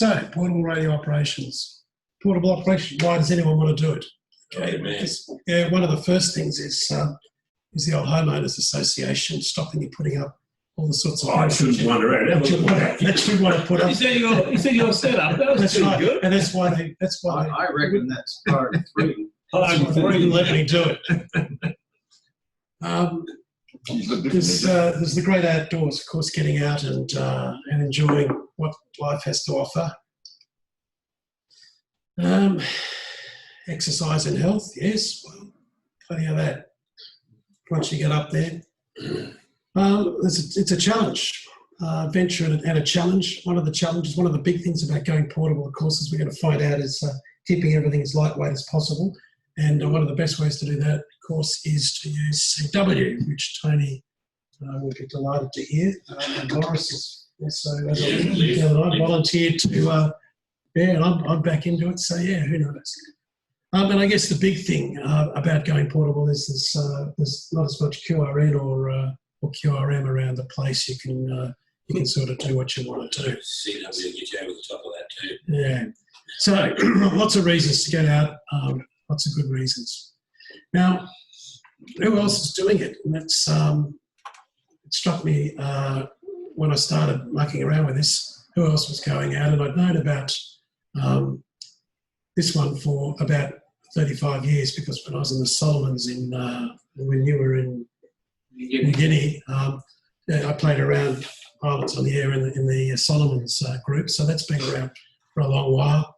So, portable radio operations. Portable operation, why does anyone want to do it? Okay, yeah, one of the first things is the old homeowners association stopping you putting up all the sorts of I shouldn't wander around. that you want to put up. You said your setup. That was pretty good. And that's why I reckon that's part 3. let me do it. There's the great outdoors, of course, getting out and enjoying what life has to offer. Exercise and health, yes, well, plenty of that. Once you get up there, it's a challenge, venture and a challenge. One of the big things about going portable, of course, as we're going to find out, is keeping everything as lightweight as possible. And one of the best ways to do that, of course, is to use CW, which Tony will be delighted to hear. And Maurice is also, as I volunteered to, and I'm back into it. So yeah, who knows? And I guess the big thing about going portable is there's not as much QRN or QRM around the place. You can sort of do what you want to do. CW will get you over the top of that too. Yeah. So lots of reasons to get out. Lots of good reasons. Now, who else is doing it? And that's it struck me when I started mucking around with this. Who else was going out? And I'd known about this one for about 35 years, because when I was in the Solomons when you were in New Guinea, I played around Islands on the Air in the Solomons group, so that's been around for a long while.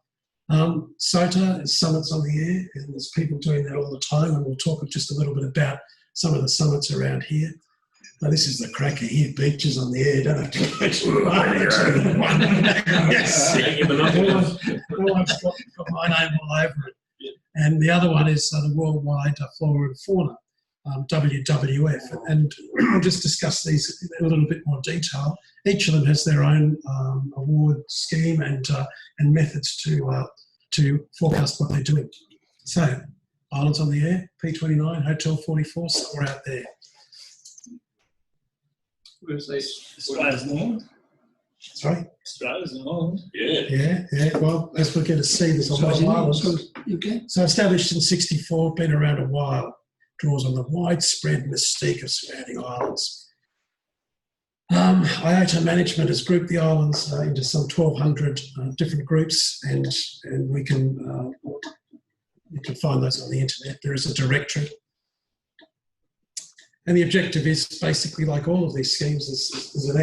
SOTA is Summits on the Air, and there's people doing that all the time, and we'll talk just a little bit about some of the summits around here. Now, this is the cracker here, Beaches on the Air. Don't have to mention yes. All I've got my name all over it. And the other one is the Worldwide Flora and Fauna, WWF. And I'll just discuss these in a little bit more detail. Each of them has their own award scheme and methods to forecast what they're doing. So, Islands on the Air, P29, Hotel 44, somewhere out there. Australia's North. Sorry? Australia's North. Yeah. Yeah. Well, as we're going to see, there's a lot of islands. So established in '64, been around a while. Draws on the widespread mystique of surrounding islands. IATA management has grouped the islands into some 1,200 different groups, and we can you can find those on the internet. There is a directory. And the objective is basically, like all of these schemes, is an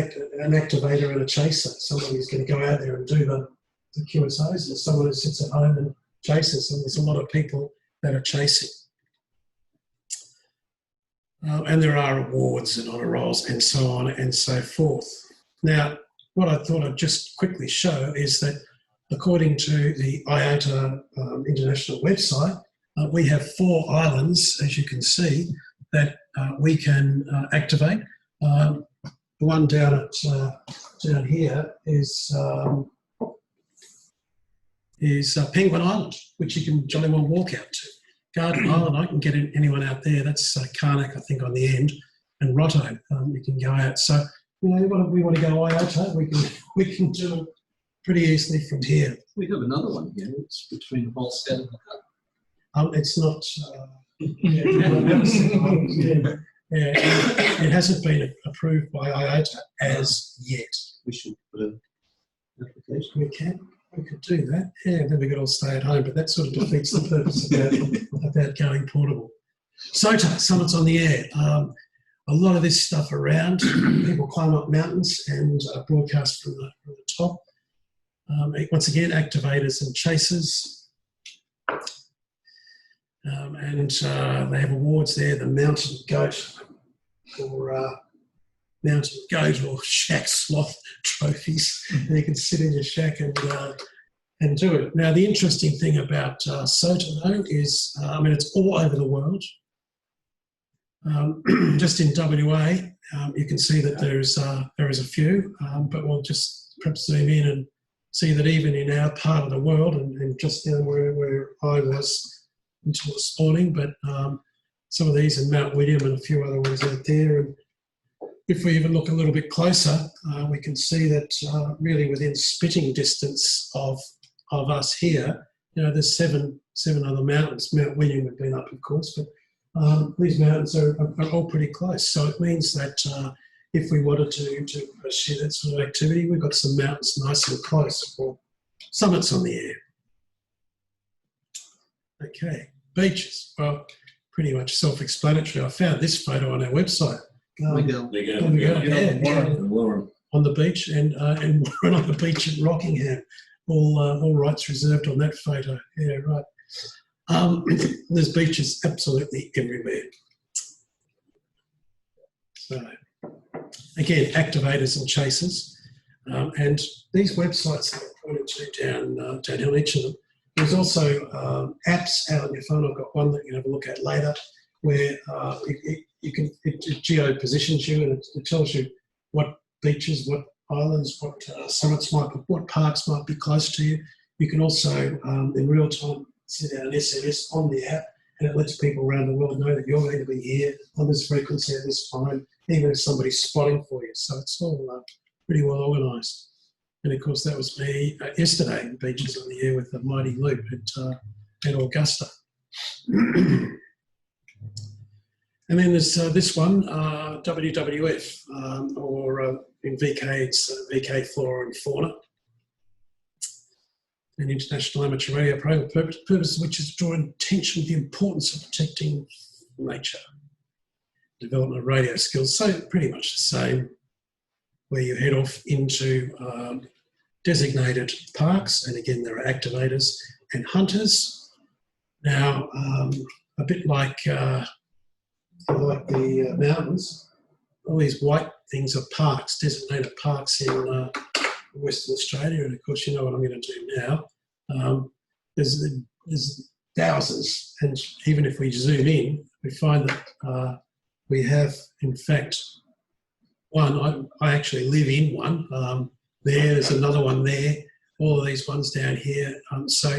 activator and a chaser. Someone who's going to go out there and do the QSOs, and someone who sits at home and chases. And there's a lot of people that are chasing. And there are awards and honour rolls and so on and so forth. Now, what I thought I'd just quickly show is that according to the IATA International website, we have 4 islands, as you can see, that we can activate. The one down here is Penguin Island, which you can jolly well walk out to. Garden Island, I can get anyone out there. That's Karnak, I think, on the end, and Rotto. You can go out. So, we want to go IATA, we can do it pretty easily from here. We have another one here. It's between Holstead and the Cup. It's not. It hasn't been approved by IATA as yet. We should put an application. We could do that. Yeah, then we could all stay at home, but that sort of defeats the purpose about going portable. SOTA, Summits on the Air. A lot of this stuff around. People climb up mountains and broadcast from the top. Once again, activators and chasers. And they have awards there, the Mountain Goat or Shack Sloth trophies. And you can sit in your shack and do it. Now, the interesting thing about SOTA, though, is, it's all over the world. Just in WA, you can see that there is a few, but we'll just perhaps zoom in and see that even in our part of the world, and just down where I was until this morning, but some of these in Mount William and a few other ones out there, and if we even look a little bit closer, we can see that really within spitting distance of us here, there's seven other mountains. Mount William we've been up, of course, but these mountains are all pretty close. So it means that if we wanted to pursue that sort of activity, we've got some mountains nice and close, or summits on the air. Okay, beaches. Well, pretty much self-explanatory. I found this photo on our website. Miguel. Lauren. On the beach, and we're on the beach at Rockingham. All rights reserved on that photo. Yeah, right. There's beaches absolutely everywhere. So, again, activators and chasers. And these websites that I pointed to down on each of them, there's also apps out on your phone. I've got one that you can have a look at later, where it geo-positions you, and it tells you what beaches, what islands, what summits what parks might be close to you. You can also, in real time, send out an SMS on the app, and it lets people around the world know that you're going to be here on this frequency at this time, even if somebody's spotting for you. So it's all pretty well organised. And of course, that was me yesterday, Beaches on the Air with the Mighty Loop at Augusta. And then there's this one, WWF, or in VK, it's VK Flora and Fauna, an international amateur radio program, purpose of which is to draw attention to the importance of protecting nature, development of radio skills. So pretty much the same, where you head off into designated parks, and again there are activators and hunters. Now, a bit like the mountains, all these white things are parks, designated parks in Western Australia, and of course you know what I'm going to do now. There's thousands, and even if we zoom in, we find that we have, in fact, one. I actually live in one. There's another one there. All of these ones down here. So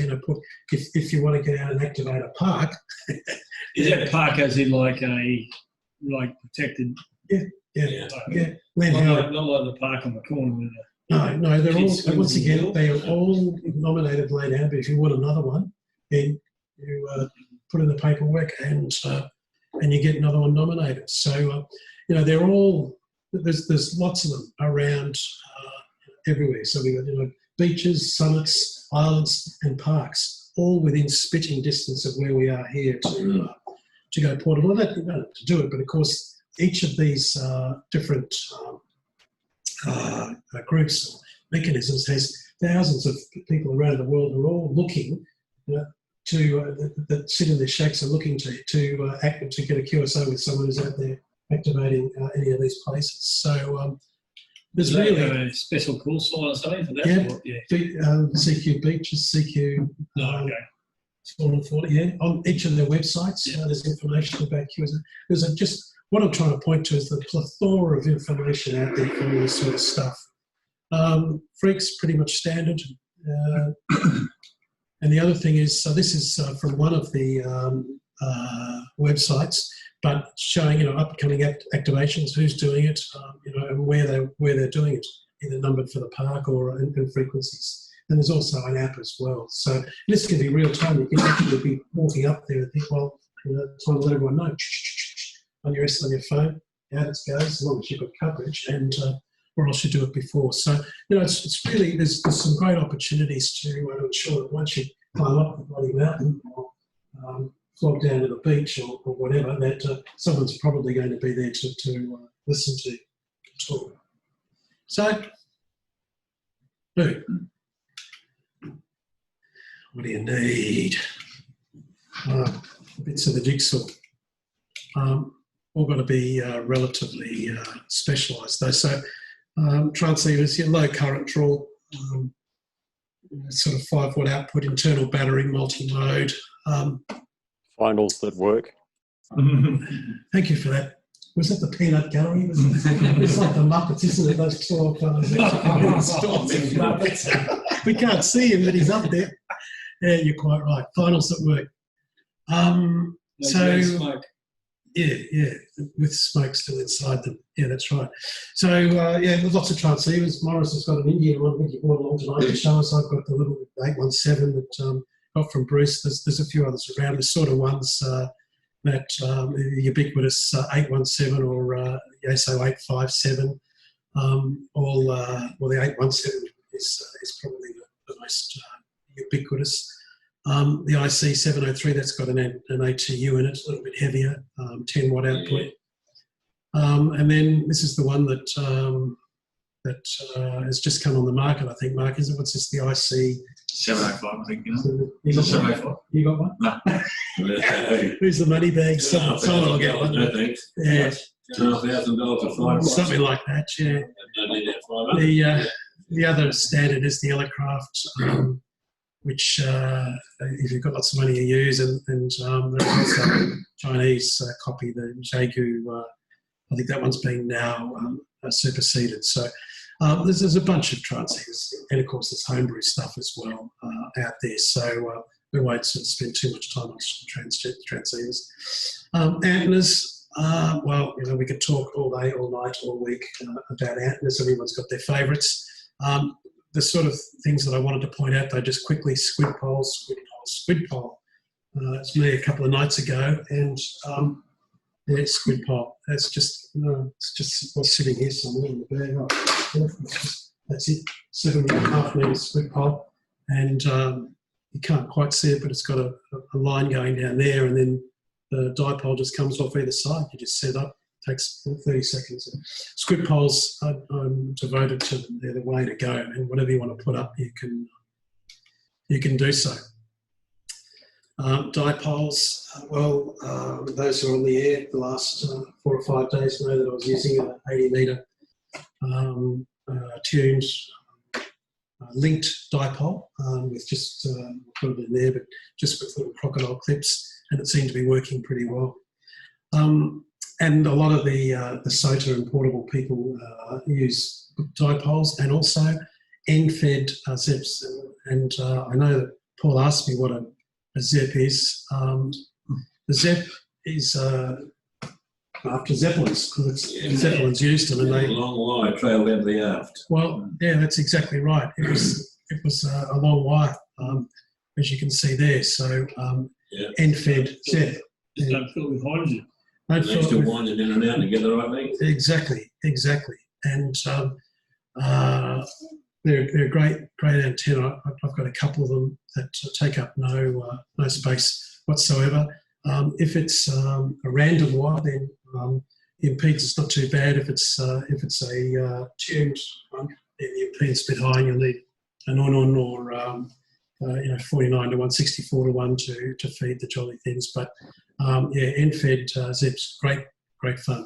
if you want to get out and activate a park, is that park as in like protected? Yeah. Not like the park on the corner with No, they're all, once again, they are all nominated laid out, but if you want another one, then you put in the paperwork and you get another one nominated. So, they're all, there's lots of them around everywhere. So we've got, beaches, summits, islands and parks, all within spitting distance of where we are here to go portable. That to do it, but of course, each of these different groups or mechanisms has thousands of people around the world who are all looking that sit in their shacks and looking to get a QSO with someone who's out there activating any of these places. So there's really a special call sign or something for that. CQ beaches, CQ. On each of their websites, there's information about QSO. There's just what I'm trying to point to is the plethora of information out there for all this sort of stuff. Freak's pretty much standard. And the other thing is, so this is from one of the websites, but showing upcoming activations, who's doing it, and where they're doing it, either numbered for the park or in frequencies. And there's also an app as well. So this can be real time. You can actually be walking up there and think, well, trying to let everyone know on your phone how it goes, as long as you've got coverage, and or else you do it before. So it's really there's some great opportunities to ensure that once you climb up the bloody mountain or flog down to the beach or whatever, that someone's probably going to be there to listen to talk. So, what do you need? Bits of the jigsaw. All got to be relatively specialised though. So transceivers, your low current draw, sort of 5-watt output, internal battery, multi-mode. Finals that work. Thank you for that. Was that the peanut gallery? It's like the Muppets, isn't it? Those 12 fellas. We can't see him, but he's up there. Yeah, you're quite right. Finals that work. Yeah, with smoke still inside them. Yeah, that's right. So, there's lots of transceivers. Maurice has got an Indian one, which he brought along tonight to show us. I've got the little 817 that got from Bruce. There's a few others around. There's sort of ones that ubiquitous 817 or Yaesu 857. The 817 is probably the most ubiquitous. The IC 703, that's got an ATU in it, a little bit heavier, 10 watt output. And then this is the one that has just come on the market, I think. Mark, what's this? The IC 705, I think. You got 705. one? You got one? No. Who's the money bag? Someone will get one. No thanks. Yeah, $12,000 for 5 something like that. Yeah. Don't need that 500. The other standard is the Elecraft, which if you've got lots of money you use, and there's also a Chinese copy, the Yaesu. I think that one's being now superseded. So there's a bunch of transceivers, and of course there's homebrew stuff as well out there. So we won't sort of spend too much time on transceivers. Antennas, we could talk all day, all night, all week about antennas. Everyone's got their favourites. The sort of things that I wanted to point out, though, just quickly: squid pole. It's me a couple of nights ago, and squid pole. It's just what's sitting here somewhere in the bag. That's it, 7.5 metres squid pole, and you can't quite see it, but it's got a line going down there, and then the dipole just comes off either side. You just set up. Takes 30 seconds. Squid poles, I'm devoted to them. They're the way to go, and whatever you want to put up, you can do so. Dipoles, those who are on the air the last 4 or 5 days know that I was using an 80 metre tuned linked dipole with just put it in there, but just with little crocodile clips, and it seemed to be working pretty well. And a lot of the SOTA and portable people use dipoles and also end-fed ZEPs. And I know that Paul asked me what a ZEP is. The ZEP is after Zeppelins, because Zeppelins used them, and they a long wire trailed out the aft. Well, yeah, that's exactly right. It was a long wire, as you can see there. So end-fed ZEP. Just don't fill it with hydrogen. Next to winding in and out to get the right length. Exactly. And they're a great antenna. I've got a couple of them that take up no space whatsoever. If it's a random wire, then the impedance is not too bad. If it's a tuned one, then the impedance is a bit high, and you'll need an on or 49 to 1, 64 to 1 to feed the jolly things. But end-fed ZEPs, great fun.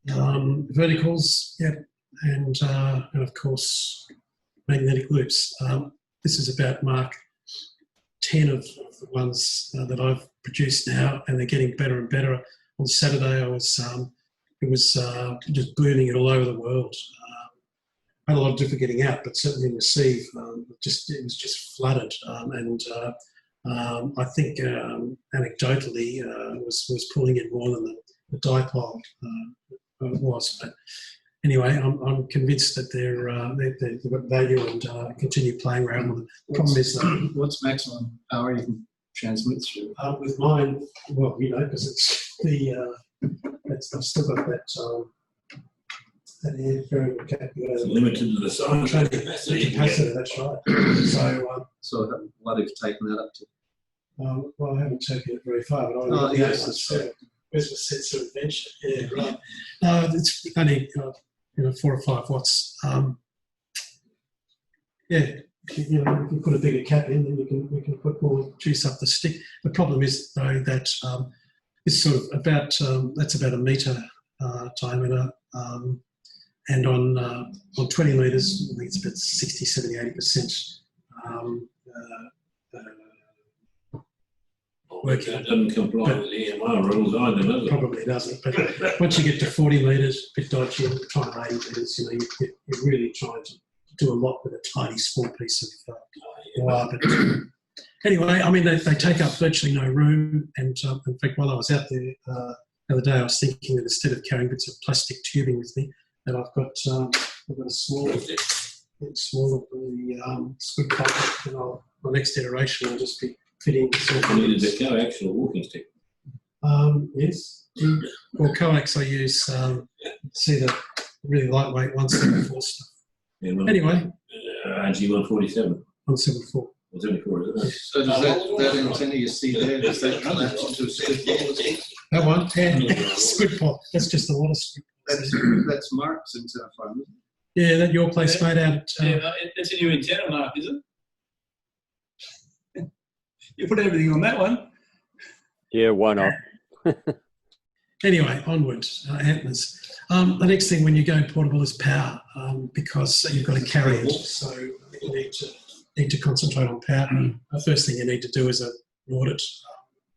Verticals, and of course magnetic loops. This is about Mark 10 of the ones that I've produced now, and they're getting better and better. On Saturday, it was just booming it all over the world. I had a lot of difficulty getting out, but certainly in receive, it was just flooded. I think anecdotally was pulling in more than the dipole was. But anyway, I'm convinced that they've got value, and continue playing around with it. The problem is what's maximum power you can transmit through? with mine, because it's I've still got that. That air variable It's limited to the size of the capacity. That's right. So what have you taken that up to? I haven't taken it very far, but that's right. Where's the sense of adventure? Yeah, right. It's only 4 or 5 watts. You can put a bigger cap in, then we can put more juice up the stick. The problem is though that it's sort of about that's about a metre diameter. And on 20 metres, I think it's about 60, 70, 80% working. That doesn't comply with the EMR rules either, does it? Probably doesn't. But once you get to 40 metres, a bit dodgy, and trying to 80 metres, you're really trying to do a lot with a tiny, small piece of wire. But anyway, I mean, they take up virtually no room. And in fact, while I was out there the other day I was thinking that instead of carrying bits of plastic tubing with me, that I've got a smaller of the squid pocket, and my next iteration will just be fitting. You needed a coaxial walking stick. Yes. For coax, I use see the really lightweight 174 stuff. Yeah, well, Anyway, RG 147. 174. 174, isn't it? So does that antenna you see there, does that collapse into a squid ball? That one, yeah. Squid pot. That's just a lot of squid. That's Mark's antenna farm, isn't it? Yeah, that your place made out at. It's a new antenna, Mark, is it? You put everything on that one. Yeah, why not? Anyway, onward, antlers. The next thing when you go portable is power, because you've got to carry it. So you need to concentrate on power. The first thing you need to do is an audit,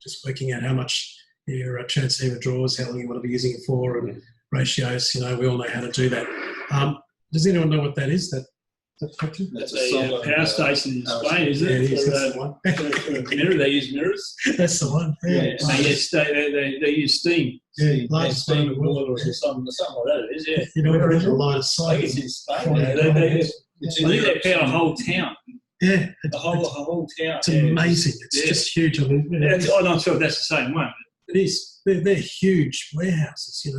just working out how much your transceiver draws, how long you want to be using it for, and ratios. We all know how to do that. Does anyone know what that is? That's a power station in Spain, is it? Yeah, it is. That's the one. For mirror, they use mirrors. That's the one. Yeah. They use steam. Yeah, largest steam steam boilers or something like that. It is, yeah. You know what it is? A line of I sight. think it's in Spain. I think they power a whole town. Yeah. The whole town. It's amazing. It's just huge. I mean, I'm not sure if that's the same one. it is. They're huge warehouses. I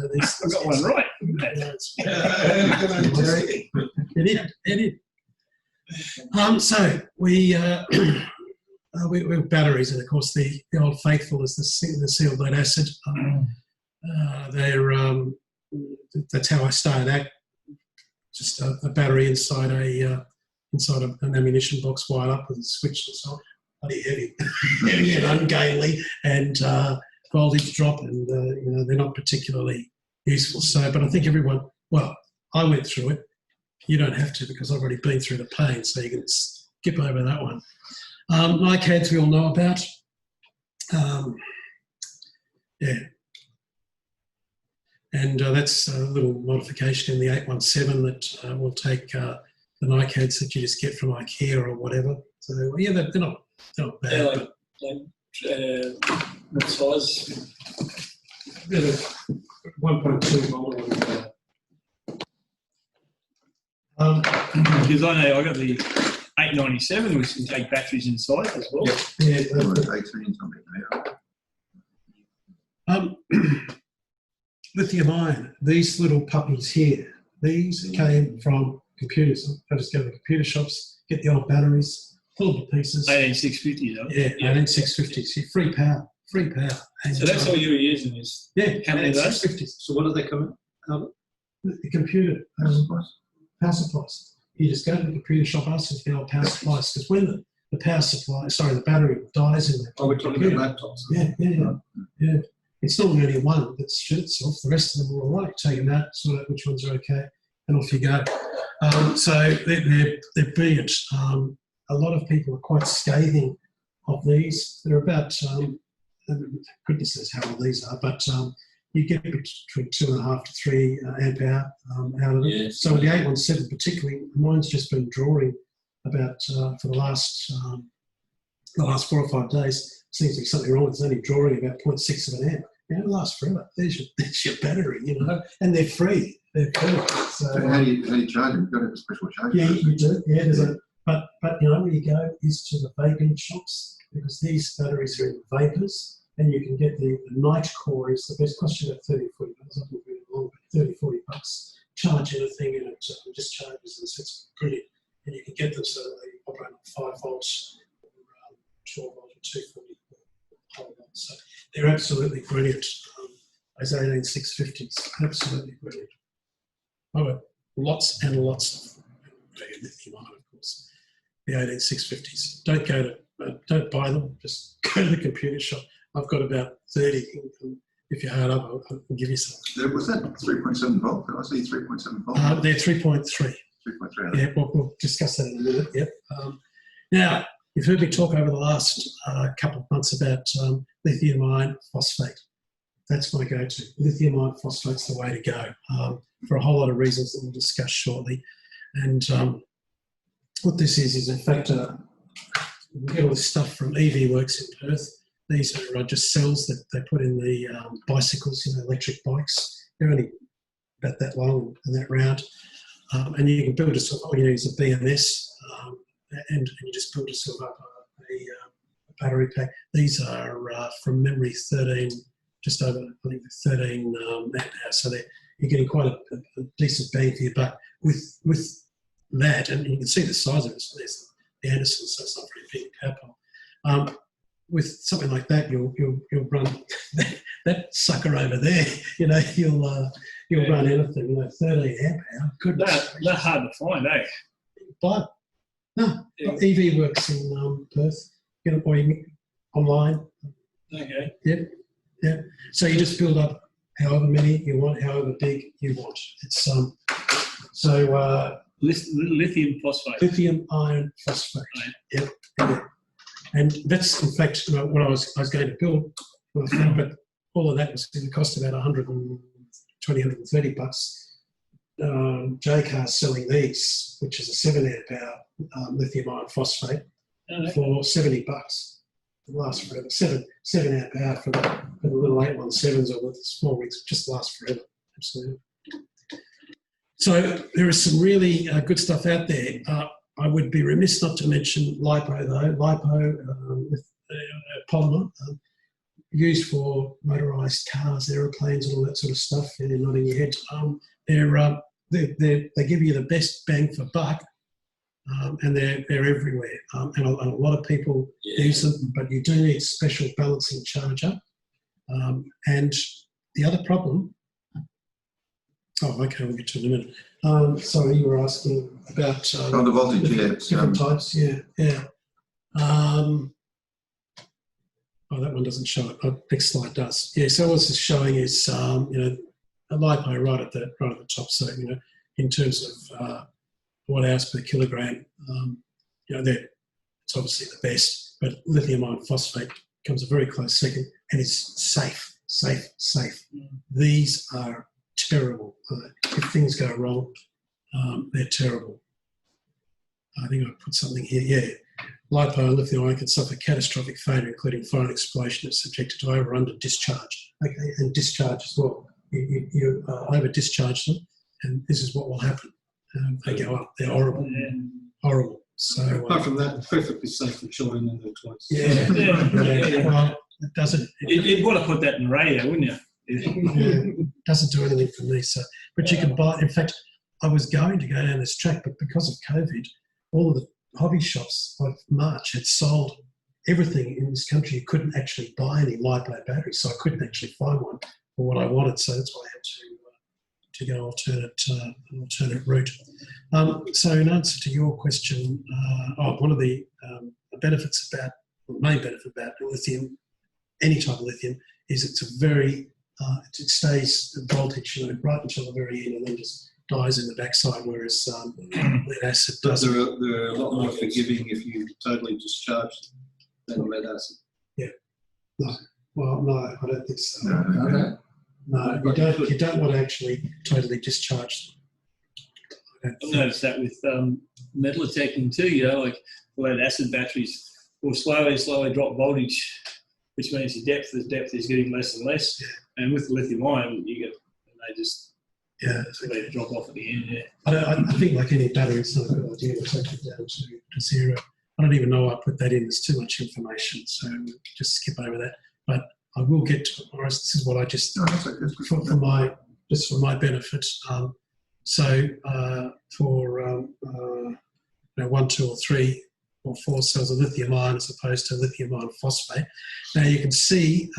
got one right. It is. So we have batteries, and of course the old faithful is the sealed lead acid. That's how I started out. Just a battery inside an ammunition box wired up with a switch and so on. Bloody heavy and ungainly, and voltage drop, and they're not particularly useful. So, but I think everyone. Well, I went through it. You don't have to, because I've already been through the pain, so you can skip over that one. NiCads we all know about. And that's a little modification in the 817 that will take the NiCads that you just get from IKEA or whatever. So yeah, they're not bad. What size? They're 1.2 volt. Because I know I got the 897, which can take batteries inside as well. Lithium ion, these little puppies here, these came from computers. I just go to the computer shops, get the old batteries, pull them to pieces. 18650, though. Yeah, 18650s. Free power. And so that's all you were using is how many of those? 650s. So what do they come in? The computer power supplies. You just go to the computer shop, ask them for the old power supplies, because when the power supply, the battery dies in the we're talking about laptops. Yeah. It's normally only one that shoots itself. The rest of them are all right. Take them out, sort out which ones are okay, and off you go. So they're brilliant. A lot of people are quite scathing of these. They're about, goodness knows how old these are, but you get between 2.5 to 3 amp hour out of it. Yeah. So with the 817 particularly, mine's just been drawing about for the last 4 or 5 days. Seems to be something wrong. It's only drawing about 0.6 of an amp. It lasts forever. There's your battery, and they're free. They're free. So how do you charge them? You've got to have a special charge. Yeah, you do. Yeah, there's but where you go is to the vaping shops, because these batteries are in vapors, and you can get the night core is the best. Costs you about 30, 40 bucks. I think really long, but 30, 40 bucks. Charge anything, and it just charges, and so it's brilliant. And you can get them so that they operate on 5 volts, 12 volts, or 240. So they're absolutely brilliant. Those 18650s, absolutely brilliant. Oh, lots and lots of lithium ion, of course. The 18650s. Don't buy them. Just go to the computer shop. I've got about 30. If you're hard up, I'll give you some. Was that 3.7 volt? Did I see 3.7 volt? They're 3.3. 3.3. Yeah, we'll discuss that in a minute. Yep. Now, you've heard me talk over the last couple of months about lithium iron phosphate. That's my go-to. Lithium iron phosphate's the way to go for a whole lot of reasons that we'll discuss shortly. And what this is in fact, we get all this stuff from EV Works in Perth. These are just cells that they put in the bicycles, electric bikes. They're only about that long and that round. And you can build a sort of, all you need is a BMS, and you just build a sort of a battery pack. These are from memory 13, just over, I think 13 amp hours. So you're getting quite a decent bang for your buck with that, and you can see the size of it. So there's the Anderson, so it's not very big power pole. With something like that, you'll run that sucker over there. You'll run anything. 13 amp hour. Goodness. They're hard to find, eh? But no, Yeah. EV works in Perth. Get it by online. Okay. Yep. So you just build up however many you want, however big you want. It's Lithium phosphate. lithium iron phosphate. Right. Yep. And that's in fact what I was going to build, but all of that was going to cost about $120, $130. J-Car's selling these, which is a 7 amp hour lithium iron phosphate, for $70. It lasts forever. 7 amp hour for the little 817s or the small rigs, just lasts forever. Absolutely. So there is some really good stuff out there. I would be remiss not to mention LiPo though. LiPo with polymer used for motorised cars, aeroplanes, and all that sort of stuff. And they're not in your head. They give you the best bang for buck, and they're everywhere. And a lot of people use them, but you do need a special balancing charger. And the other problem. Oh, okay, we'll get to it in a minute. Sorry, you were asking about the voltage, different types. Yeah. That one doesn't show it. Next slide does. Yeah. So what it's showing is a LiPo right at the top. So in terms of watt hours per kilogram, it's obviously the best. But lithium iron phosphate comes a very close second, and it's safe. These are terrible. If things go wrong, they're terrible. I think I put something here. Yeah. LiPo and lithium ion can suffer catastrophic failure, including fire explosion, if subjected to over or under discharge. Okay, and discharge as well. You over discharge them, and this is what will happen. They go up. They're horrible. Horrible. So apart from that, perfectly safe for children in their 20s. Yeah. Well, it doesn't. You'd want to put that in the radio, wouldn't you? Doesn't do anything for me. So, but you can buy. In fact, I was going to go down this track, but because of COVID, all of the hobby shops by March had sold everything in this country. You couldn't actually buy any LiPo batteries, so I couldn't actually find one for what I wanted. So that's why I had to go alternate route. So in answer to your question, one of the benefits about, the main benefit about lithium, any type of lithium, is it's a very it stays voltage, right until the very end, and then just dies in the backside. Whereas lead acid doesn't. They're a lot more forgiving if you totally discharge than lead acid. Yeah. No. Well, no, I don't think so. No. No, you don't want to actually totally discharge them. I've noticed that with metal attacking too. Like lead acid batteries will slowly drop voltage, which means the depth is getting less and less. Yeah. And with the lithium ion, they just they drop off at the end. Yeah. I think like any battery, it's not a good idea to take it down to zero. I don't even know why I put that in. There's too much information, so just skip over that. But I will get to it, Maurice. This is what I just for my benefit. So for 1, 2, or 3 or 4 cells of lithium ion as opposed to lithium ion phosphate. Now you can see.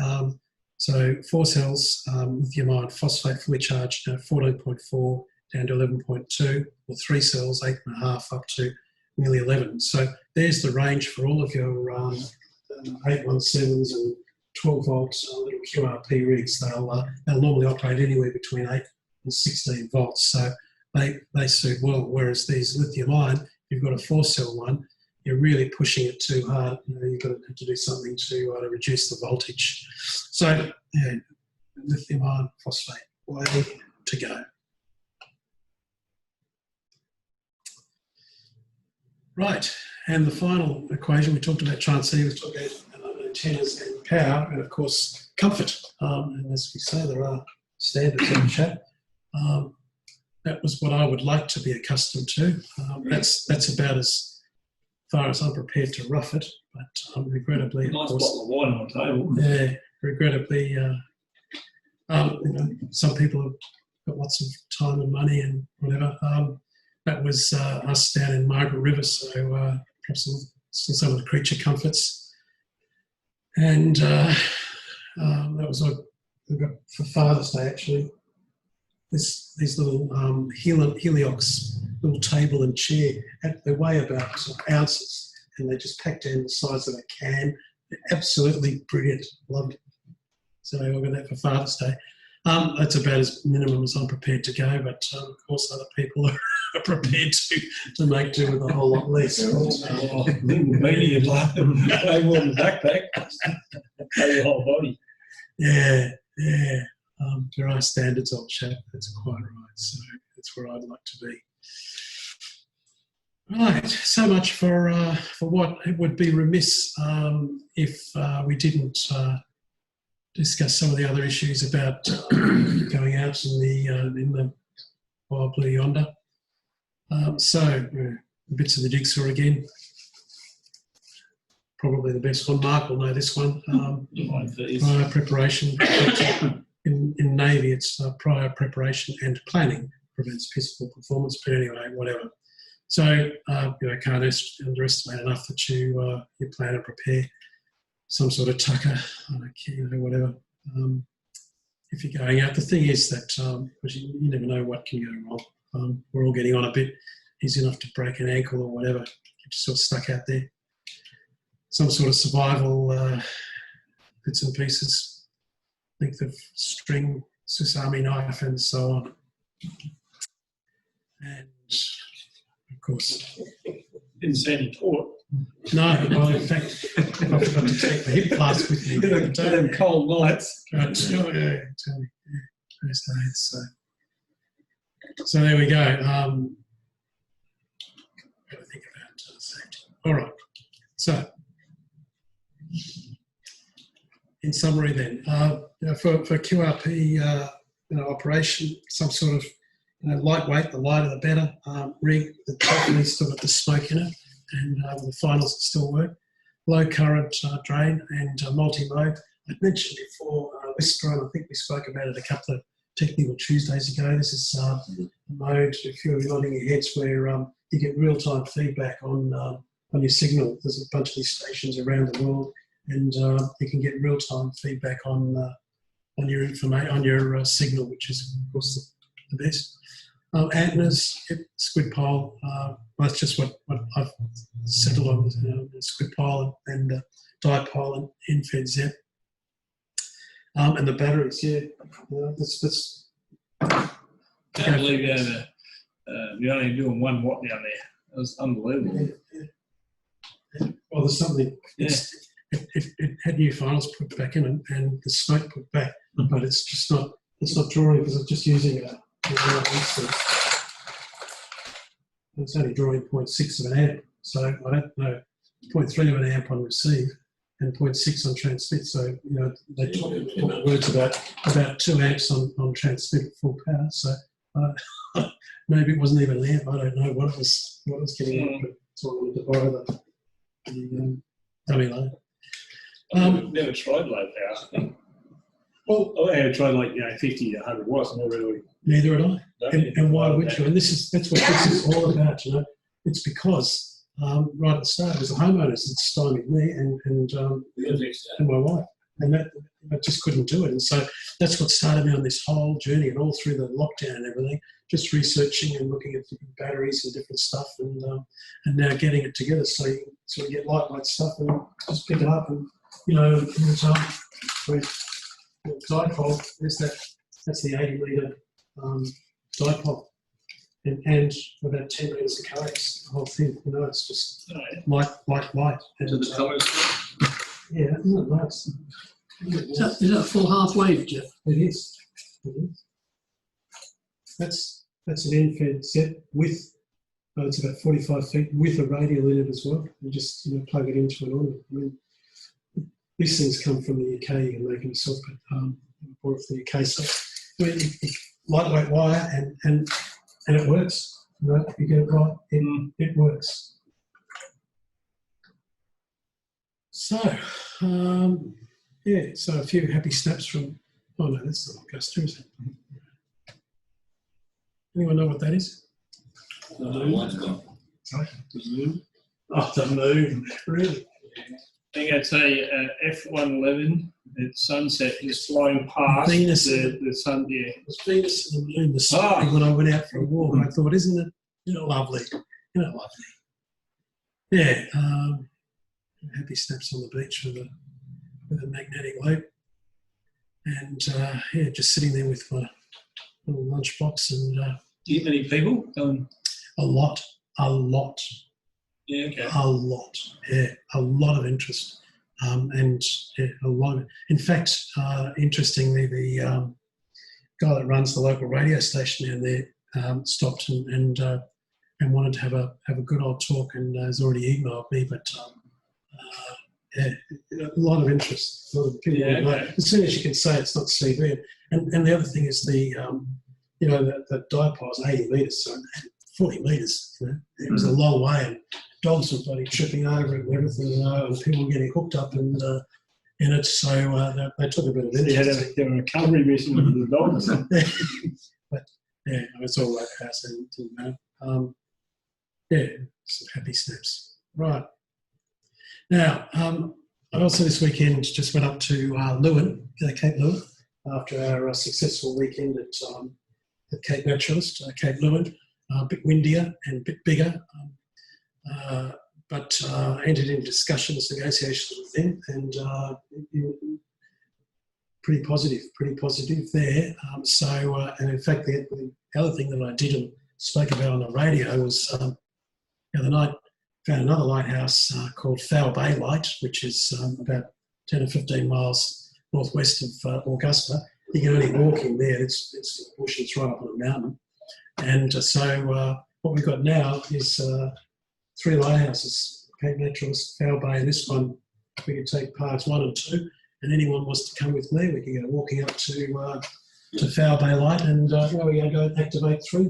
So 4 cells, lithium ion phosphate fully charged, 14.4 down to 11.2, or 3 cells, 8.5 up to nearly 11. So there's the range for all of your 817s and 12 volts little QRP rigs. They'll normally operate anywhere between 8 and 16 volts. So they suit well. Whereas these lithium ion, you've got a 4-cell one, you're really pushing it too hard. You've got to have to do something to reduce the voltage. So, lithium iron phosphate, way to go. Right, and the final equation, we talked about transceivers, talked about antennas and power, and of course comfort. And as we say, there are standards on the chat. That was what I would like to be accustomed to. That's about as far as I'm prepared to rough it, but regrettably, of Nice course, bottle of wine on the table. yeah, regrettably, some people have got lots of time and money and whatever. That was us down in Margaret River, so perhaps still some of the creature comforts. And that was what we got for Father's Day, actually. These little Heliox little table and chair, they weigh about ounces, and they just packed in the size of a can. They're absolutely brilliant. Loved it. So I got that for Father's Day. That's about as minimum as I'm prepared to go, but of course other people are prepared to make do with a whole lot less. Oh, maybe you'd like them way more than a backpack. Pay your whole body. Yeah. There are standards on chat, that's quite right. So that's where I'd like to be. Right, so much for what it would be remiss if we didn't discuss some of the other issues about going out in the wild blue yonder. So bits of the jigsaw again. Probably the best one. Mark will know this one. Prior preparation. In Navy, it's prior preparation and planning prevents peaceful performance. But anyway, whatever. So can't underestimate enough that you plan and prepare some sort of tucker, whatever. If you're going out, the thing is that because you never know what can go wrong. We're all getting on a bit. Easy enough to break an ankle or whatever. Get yourself stuck out there. Some sort of survival bits and pieces. Length of string, Swiss Army knife, and so on. And of course, Didn't say any port. no. Well, in fact, I forgot to take the hip flask with me. Them cold nights. First aid. So there we go. Got to think about safety. All right. So, in summary, then, for QRP operation, some sort of lightweight, the lighter the better. Rig that definitely still got the smoke in it, and the finals that still work. Low current drain and multi-mode. I mentioned before Whisper, and I think we spoke about it a couple of technical Tuesdays ago. This is a mode, if you're nodding your heads, where you get real-time feedback on your signal. There's a bunch of these stations around the world, and you can get real-time feedback on your information, on your signal, which is of course the best. Antennas, squid pole. That's just what I've settled on: squid pole and dipole and infed ZEP. And the batteries, that's. Can't believe you're only doing 1 watt down there. That was unbelievable. Well, there's something. Yeah. It had new finals put back in and the smoke put back, but it's just not. It's not drawing because it's just using a it's only drawing 0.6 of an amp. So I don't know 0.3 of an amp on receive and 0.6 on transmit. So they talk words about 2 amps on transmit at full power. So maybe it wasn't even an amp. I don't know what it was getting on, but so I wanted to borrow the dummy load. Never tried low power. Well, I had tried 50 to 100 watts. Never really. Neither had I. And why would you? And that's what this is all about. It's because right at the start it was the homeowners that stymied me and my wife, and that I just couldn't do it. And so that's what started me on this whole journey, and all through the lockdown and everything, just researching and looking at different batteries and different stuff, and now getting it together so you can sort of get lightweight stuff and just pick it up and dipole. That's the 80 litre dipole, and about 10 litres of coax. The whole thing, it's just light. And, To the colours. Yeah, isn't it nice? Is that a full half wave, Geoff? It is. That's an end-fed set with. It's about 45 feet with a radial in it as well. You just plug it into an audio. these things come from the UK. You can make them yourself, but import from the UK. So lightweight wire and it works. Right? If you get it right, it works. So yeah, so a few happy snaps from. Oh no, that's not Augusta, is it? Anyone know what that is? Lights gone. Sorry? The moon. Oh, the moon, really? I think it's a F-111. It's sunset. It's flying past Venus. the sun. Yeah. It was Venus and the moon this morning when I went out for a walk. I thought, isn't it lovely? Lovely. Yeah, happy snaps on the beach with a magnetic loop. And yeah, just sitting there with my little lunchbox and Do you have any people going? a lot. Yeah, okay. A lot, yeah, a lot of interest, and yeah, a lot of. In fact, interestingly, the guy that runs the local radio station down there stopped and wanted to have a good old talk, and has already emailed me. But yeah, a lot of interest. A lot of people. Yeah, okay. As soon as you can say it's not CV, and the other thing is the the dipole is 80 metres, so 40 metres. It was a long way, and dogs were bloody tripping over it and everything, and people were getting hooked up in it. So they took a bit of You had interest. a recovery mission with the dogs. But yeah, it's all right house and yeah, some happy snaps. Right. Now, I also this weekend just went up to Lewin, Cape Lewin, after our successful weekend at Cape Naturalist, Cape Lewin. A bit windier and a bit bigger, but entered into discussions, negotiations with them, and pretty positive there. And in fact, the other thing that I did and spoke about on the radio was the other night, found another lighthouse called Foul Bay Light, which is about 10 or 15 miles northwest of Augusta. You can only walk in there. It's bush, it's right up on a mountain. And so what we've got now is 3 lighthouses, Cape Naturalist, Foul Bay, and this one we can take parts 1 and 2. And anyone wants to come with me, we can go walking up to Foul Bay Light, and we're going to go activate 3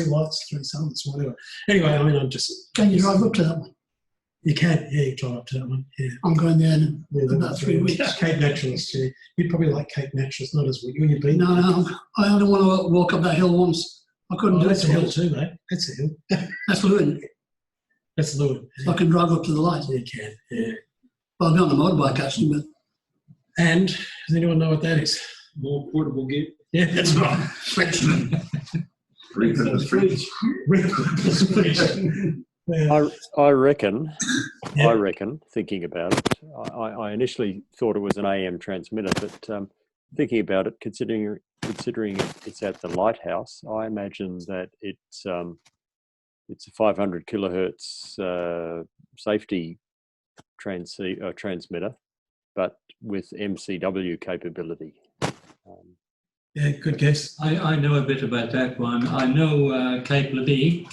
lights, 3 summits, whatever. Anyway, I mean, I'm just. Can you drive up to that one? You can, yeah, you drive up to that one, yeah. I'm going there in Yeah, about 3 weeks. Cape Naturalist, yeah. You'd probably like Cape Naturalist, not as when you've been. No, I only want to walk up that hill once. I couldn't do it That's a hill twice. too, mate. That's a hill. That's Lewin. That's Lewin. So I can drive up to the light. You can, yeah. Well, I'll be on the motorbike actually, but And does anyone know what that is? More portable gear. Yeah, that's right. Repurposed fridge. Yeah. I reckon, Yeah. thinking about it, I initially thought it was an AM transmitter, but thinking about it, considering it's at the lighthouse, I imagine that it's a 500 kilohertz safety transmitter, but with MCW capability. Yeah, good guess. I know a bit about that one. I know Cape Levy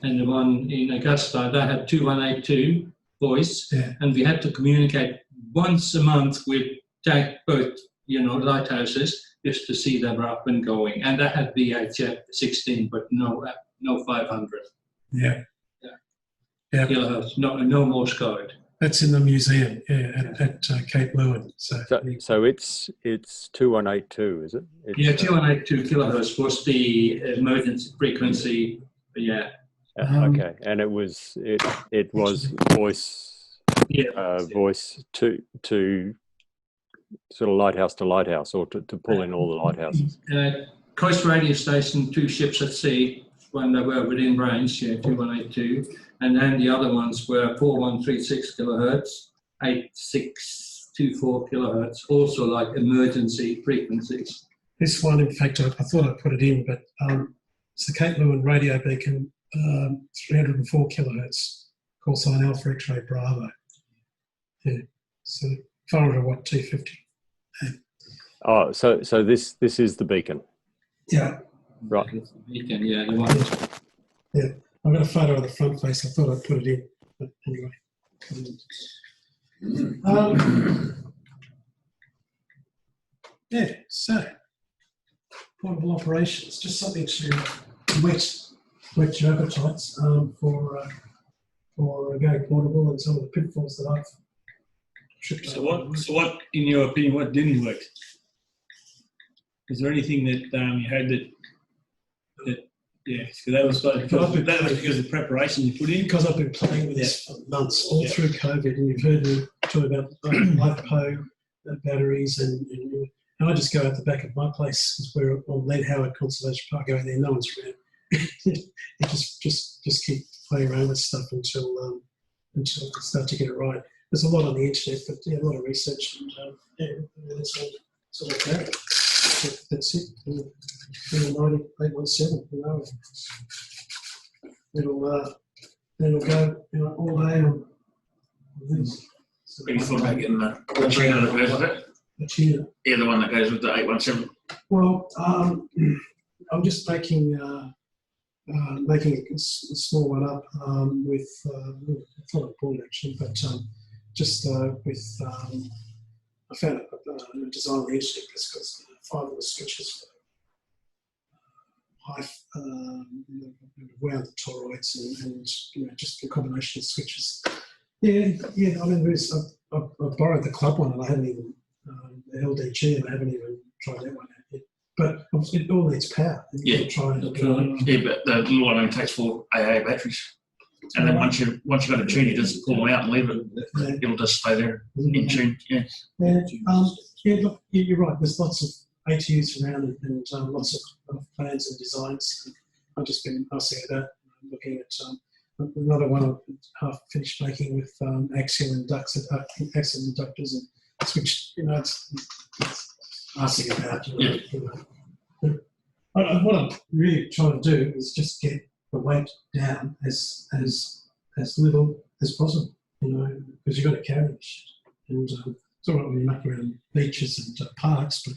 and the one in Augusta, they had 2182 voice, Yeah. and we had to communicate once a month with both, lighthouses just to see they were up and going. And that had VHF 16, but no 500 Yeah. Yeah. Yeah. kilohertz, no Morse code. That's in the museum, yeah, at Cape Lewin. So it's 2182, is it? It's, Yeah, 2182 kilohertz was the emergency frequency. Yeah. Okay, and it was voice voice to sort of lighthouse to lighthouse, or to pull in all the lighthouses. Coast radio station, 2 ships at sea when they were within range, 2182, and then the other ones were 4136 kilohertz, 8624 kilohertz, also like emergency frequencies. This one, in fact, I thought I put it in, but it's the Cape Lewin radio beacon, 304 kilohertz, call sign Alpha X-ray Bravo. Yeah, so 400 watt T50. Oh, so this is the beacon, Yeah, right? Beacon, yeah, the one. yeah. I've got a photo of the front face. I thought I'd put it in, but anyway. Yeah, so portable operations, just something to whet your appetites for going portable and some of the pitfalls that I've tripped So over. what, in your opinion, what didn't work? Is there anything that you had that yeah, because that was because of the preparation you put in? Because I've been playing with this for months, all through COVID, and you've heard me talk about LiPo batteries, and I just go out the back of my place because we're on Lead Howard Conservation Park. Go in there, no one's around. You just keep playing around with stuff until you start to get it right. There's a lot on the internet, but yeah, a lot of research, and that's all okay. That's it. 817, you know. It'll go all day on these. So When you thought about getting the tuner that goes with it? the tuner. Yeah, the one that goes with the 817. Well, I'm just making a small one up with it's not a board actually, but just with I found a design on the internet that's got 5 little switches for high wound the toroids and just a combination of switches. Yeah. I mean, I've borrowed the club one and I haven't even the LDG and I haven't even tried that one out yet. But it all needs power. Yeah. Try and Yeah, but the little one only takes 4 AA batteries. And then once you've got a tune, you just pull them out and leave it. Yeah. It'll just stay there in tune. Yeah. Look, you're right. There's lots of ATUs around and lots of plans and designs. I've just been passing it out, looking at another one I've half finished making with axial inductors and switch. It's passing about. What I'm really trying to do is just get the weight down as little as possible. Because you've got to carry this shit. And it's all right when you muck around beaches and parks, but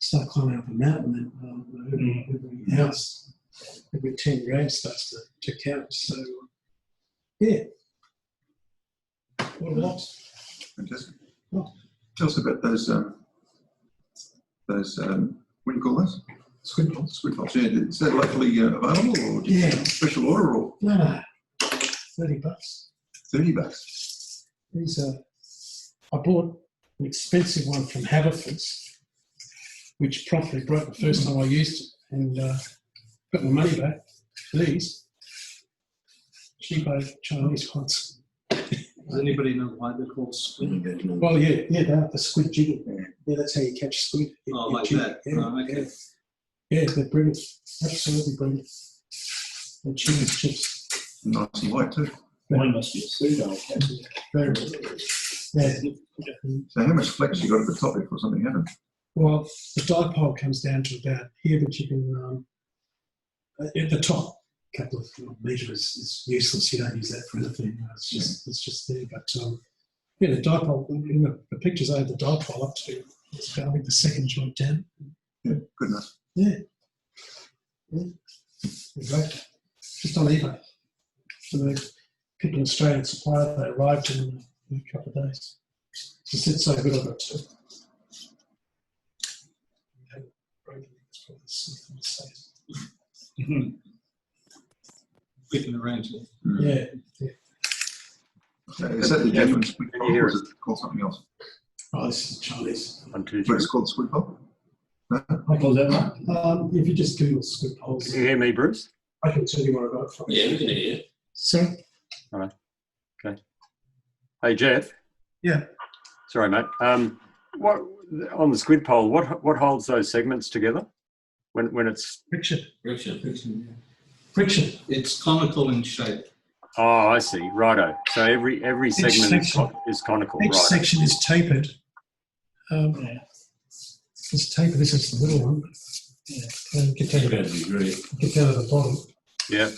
start climbing up a mountain and every house, every 10 grams starts to count. So, yeah. What else? Fantastic. Oh. Tell us about those what do you call those? Squid balls. Squid balls. Yeah, is that locally available or do you have a special order or? No, $30. $30. These I bought an expensive one from Haverford's, which promptly broke the first time I used it, and got my money back. These cheapo Chinese ones. Does anybody know why they're called squid? Well, yeah, they're the squid jiggy. Yeah, that's how you catch squid. Oh, You like jig that. it. Yeah, Oh, okay. yeah, they're brilliant. Absolutely brilliant. They're cheap as chips. Nice and white too. Mine must be a pseudo. Very good. Yeah. So how much flex you got at the top before something happened? Well, the dipole comes down to about here, but you can, at the top, a couple of metres is useless. You don't use that for anything. It's just there. But the dipole, in the pictures I had the dipole up to, it's about, I think, the second joint down. Yeah, good enough. Yeah. Great. Just on eBay. So they picked an Australian supplier. They arrived in a couple of days. It's so good I've got two. Quick and arrange it. Yeah. So is that the genuine squid Can pole you hear or is it called something else? Oh, this is Chinese. 1, 2, But 3. it's called squid pole? What was that, Mark? If you just Google squid poles, Can you hear me, Bruce? I can tell you where I got it from. Yeah, we can hear you. Sorry? Hey, Geoff. Yeah. Sorry, mate. What on the squid pole? What holds those segments together when it's? Friction. It's conical in shape. Oh, I see. Righto. So every segment is conical. Each Right. section is tapered. It's tapered. This is the little one. Yeah. Get down to the bottom. Yeah.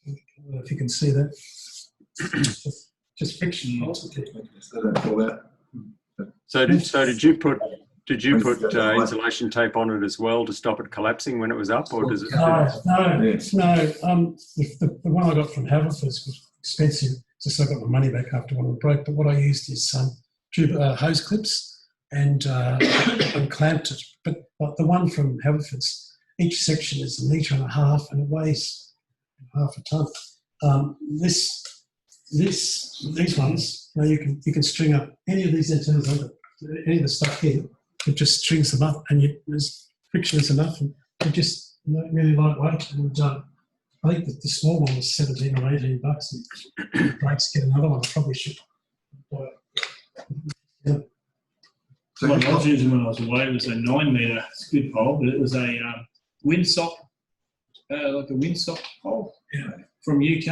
I don't know if you can see that. just friction. So they don't fall out. So did you put insulation tape on it as well to stop it collapsing when it was up, or does it? No. Yes. No. The one I got from Haverford's was expensive. Just so I got my money back after one of them broke. But what I used is hose clips, and clamped it. But the one from Haverford's, each section is 1.5 meters and it weighs half a tonne. These ones, you can string up any of these antennas on it, any of the stuff here. It just strings them up, and there's frictionless enough, and they're just really lightweight. And I think that the small one was $17 or $18, and breaks get another one. I probably should buy it. Yeah. So One you've I was got- using when I was away was a 9 metre skid pole, but it was a windsock, like a windsock pole from UK,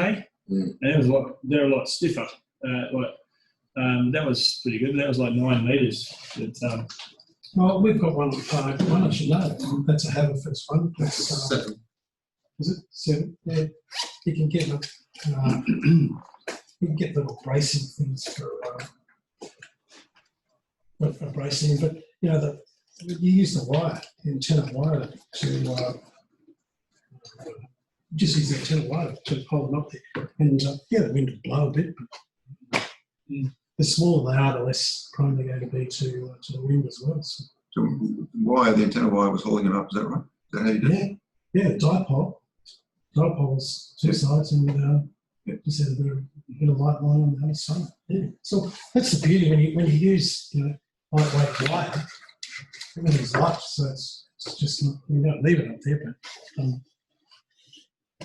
and it was they're a lot stiffer. That was pretty good. That was like 9 metres. But, Well, we've got one I should know. That's a Haverford's one. That's, 7. is it 7? Yeah, you can get them. You can get little bracing things for bracing, but you use the wire, the antenna wire to just use the antenna wire to hold them up there. And the wind will blow a bit, but the smaller they are, the less prone they're going to be to the wind as well. So, So the antenna wire was holding it up, is that right? Is that how you did it? yeah, dipole. Dipole was 2 sides, and just had a bit of light line on the other side. Yeah. So that's the beauty when you use lightweight wire. Everything's light, so it's just not, you don't leave it up there, but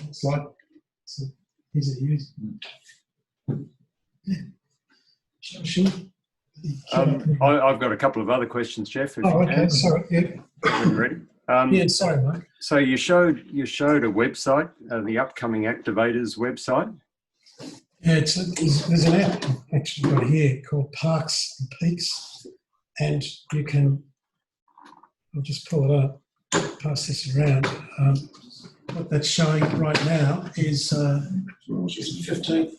it's light, so easy to use. Yeah. Sure. I've got a couple of other questions, Geoff. If Oh, you okay. can. Sorry. Yeah. When you're ready. Yeah. Sorry, mate. So you showed a website, the upcoming activators website. Yeah, there's an app actually got here called Parks and Peaks, and you can. I'll just pull it up, pass this around. What that's showing right now is 15th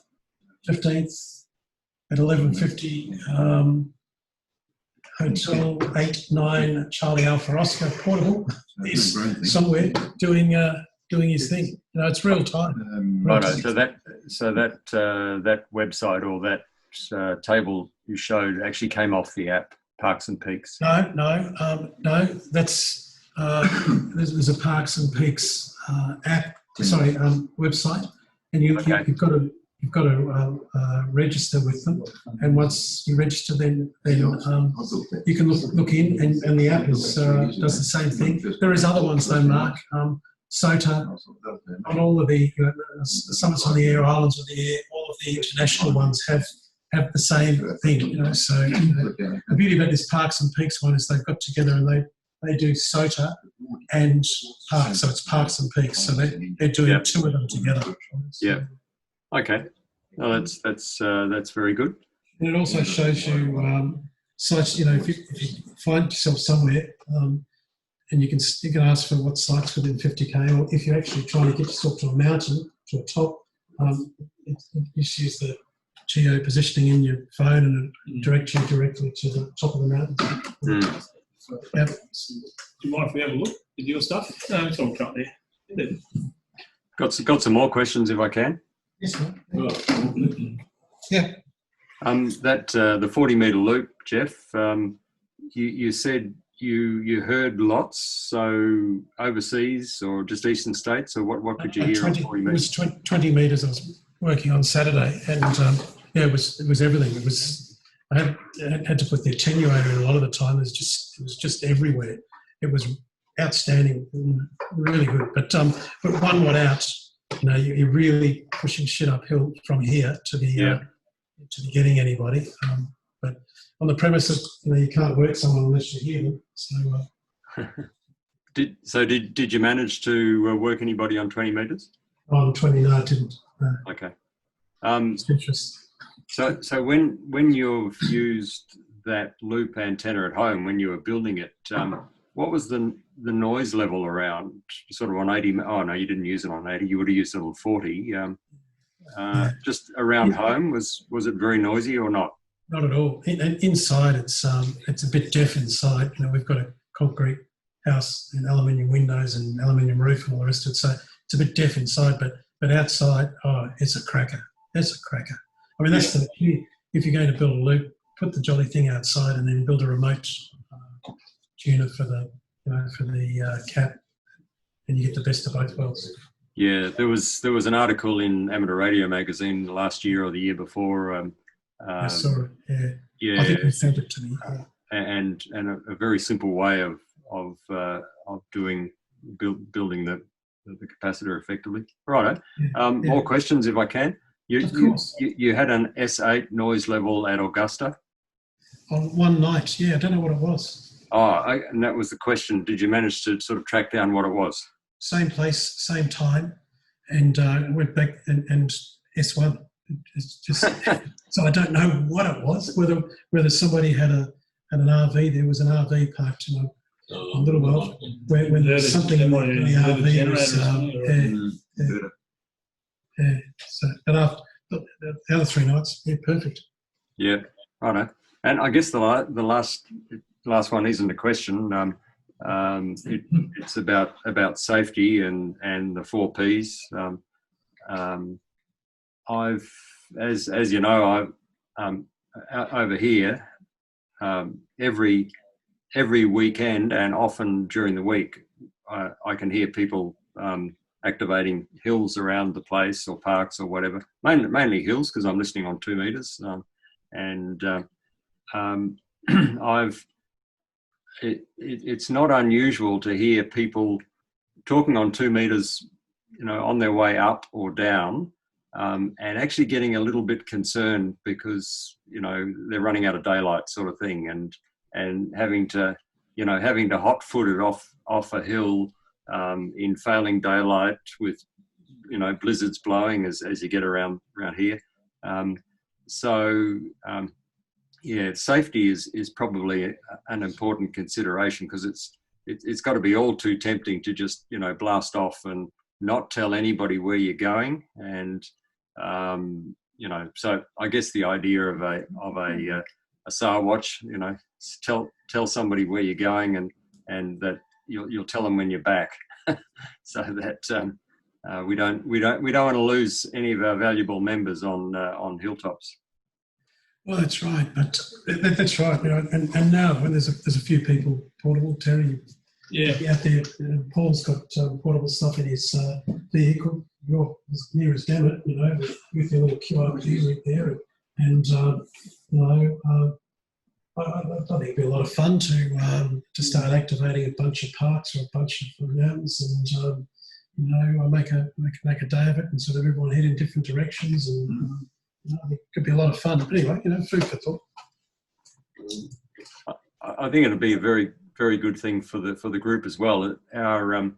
at 11:50. Hotel 89 Charlie Alpha Oscar portable is somewhere doing his thing. It's real time. Righto. So that website or that table you showed actually came off the app Parks and Peaks. No. That's there's a Parks and Peaks app. Sorry, website, and you've got to register with them. And once you register, then you can look in, and the app does the same thing. There is other ones though, Mark. SOTA, on all of the Summits on the Air, Islands on the Air, all of the international ones have the same thing. So the beauty about this Parks and Peaks one is they've got together and they do SOTA and Parks, so it's Parks and Peaks. So they're doing 2 of them together. Yeah. Okay. No, that's very good. And it also shows you sites. If you find yourself somewhere, and you can ask for what sites within 50k, or if you're actually trying to get yourself to a mountain, to a top, you just use the geo positioning in your phone and it directs you directly to the top of the mountain. Yep. do you mind if we have a look at your stuff? No, it's all cut there. Got some more questions if I can. Yes, mate. Yeah. The 40 metre loop, Geoff. You said you heard lots. So overseas or just eastern states, or what could you hear on 40 metres? It was 20 metres. I was working on Saturday, and it was everything. It was I had to put the attenuator in a lot of the time. It was just everywhere. It was outstanding, really good. But 1 watt out, you're really pushing shit uphill from here to the getting anybody. But on the premise that you can't work someone unless you hear them. So did you manage to work anybody on 20 metres? on 20, no, I didn't. Okay. It's interesting. So when you've used that loop antenna at home, when you were building it, what was the noise level around, sort of on 80? Oh no, you didn't use it on 80. You would have used it on 40. Just around home, was it very noisy or not? Not at all. Inside, it's a bit deaf inside. We've got a concrete house and aluminium windows and aluminium roof and all the rest of it. So it's a bit deaf inside, but outside, it's a cracker. It's a cracker. I mean, that's the key. If you're going to build a loop, put the jolly thing outside and then build a remote tuner for the cat, and you get the best of both worlds. Yeah, there was an article in Amateur Radio magazine last year or the year before. I saw it. Yeah. Yeah, I think you sent it to me. Yeah. and a very simple way of building the capacitor effectively. Righto. More questions if I can. Of course. You had an S8 noise level at Augusta. On one night, yeah, I don't know what it was. And that was the question. Did you manage to sort of track down what it was? Same place, same time, and went back and S1. It's just so I don't know what it was. Whether somebody had an RV. There was an RV parked in a little world where something in the RV was. Yeah. So, but after the other 3 nights, yeah, perfect. Yeah, righto. And I guess the last one isn't a question. It's about safety and the 4 Ps. As you know, over here every weekend and often during the week, I can hear people activating hills around the place or parks or whatever. Mainly hills because I'm listening on 2 meters, it's not unusual to hear people talking on 2 meters, on their way up or down, and actually getting a little bit concerned because, they're running out of daylight sort of thing and having to hot foot it off a hill in failing daylight with, blizzards blowing as you get around here. Safety is probably an important consideration because it's got to be all too tempting to just blast off and not tell anybody where you're going. And so I guess the idea of a SAR watch, tell somebody where you're going and that you'll tell them when you're back, so that we don't want to lose any of our valuable members on hilltops. Well, that's right, but that's right. And now when there's a few people portable, Terry, out there, Paul's got portable stuff in his vehicle. You're as near as damn it, with your little QRP right there, and I think it'd be a lot of fun to start activating a bunch of parks or a bunch of mountains, and I make a day of it, and sort of everyone head in different directions, and I think it could be a lot of fun. But anyway, food for thought. I think it'll be a very, very good thing for the group as well. Our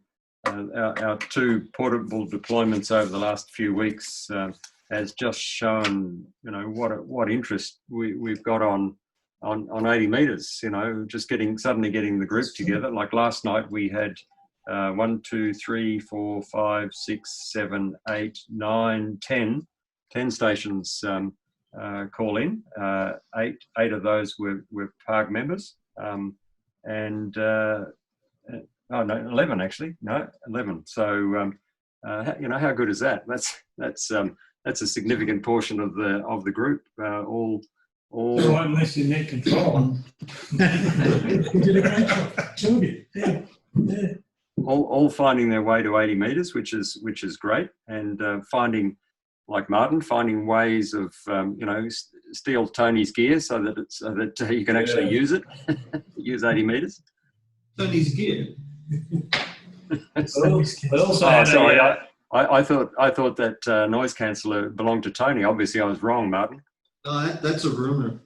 2 portable deployments over the last few weeks has just shown, what interest we've got on 80 meters. Just suddenly getting the group together. Like last night, we had 1, 2, 3, 4, 5, 6, 7, 8, 9, 10 stations call in. 8 of those were PARG members, and 11 actually. No, 11. So how good is that? That's a significant portion of the group. All right, unless you're net control. You did a great job. 2 of you. Yeah. All finding their way to 80 meters, which is great, and finding ways of steal Tony's gear so that you can actually use it. Use 80 meters. Tony's gear. I thought that noise canceller belonged to Tony. Obviously, I was wrong, Martin. That's a rumor.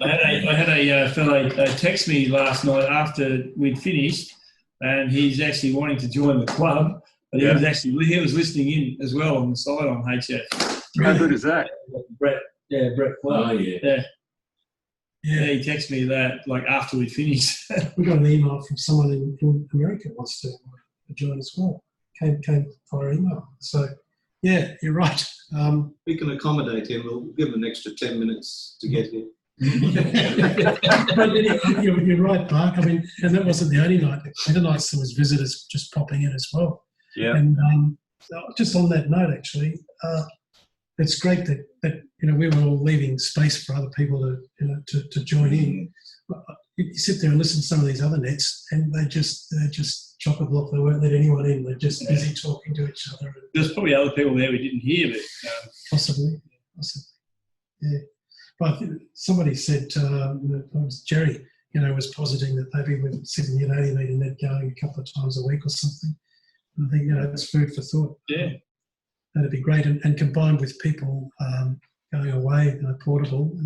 I had a fellow text me last night after we'd finished, and he's actually wanting to join the club. But he was listening in as well on the side on HF. How good is that? Brett Clark. Oh, yeah. Yeah, he texted me that after we finished. We got an email from someone in America who wants to join as well. Came via email. So, yeah, you're right. We can accommodate him. We'll give him an extra 10 minutes to get here. But you're right, Mark. I mean, and that wasn't the only night. The other nights there was visitors just popping in as well. Yeah. And just on that note, actually, it's great that we were all leaving space for other people to join in. You sit there and listen to some of these other nets, and they're just chock a block. They won't let anyone in. They're just busy talking to each other. There's probably other people there we didn't hear, but Possibly, yeah. But I think somebody said, it was Jerry, was positing that maybe we're sitting in 80 metre net going a couple of times a week or something. And I think, it's food for thought. yeah. That'd be great. And combined with people going away, portable,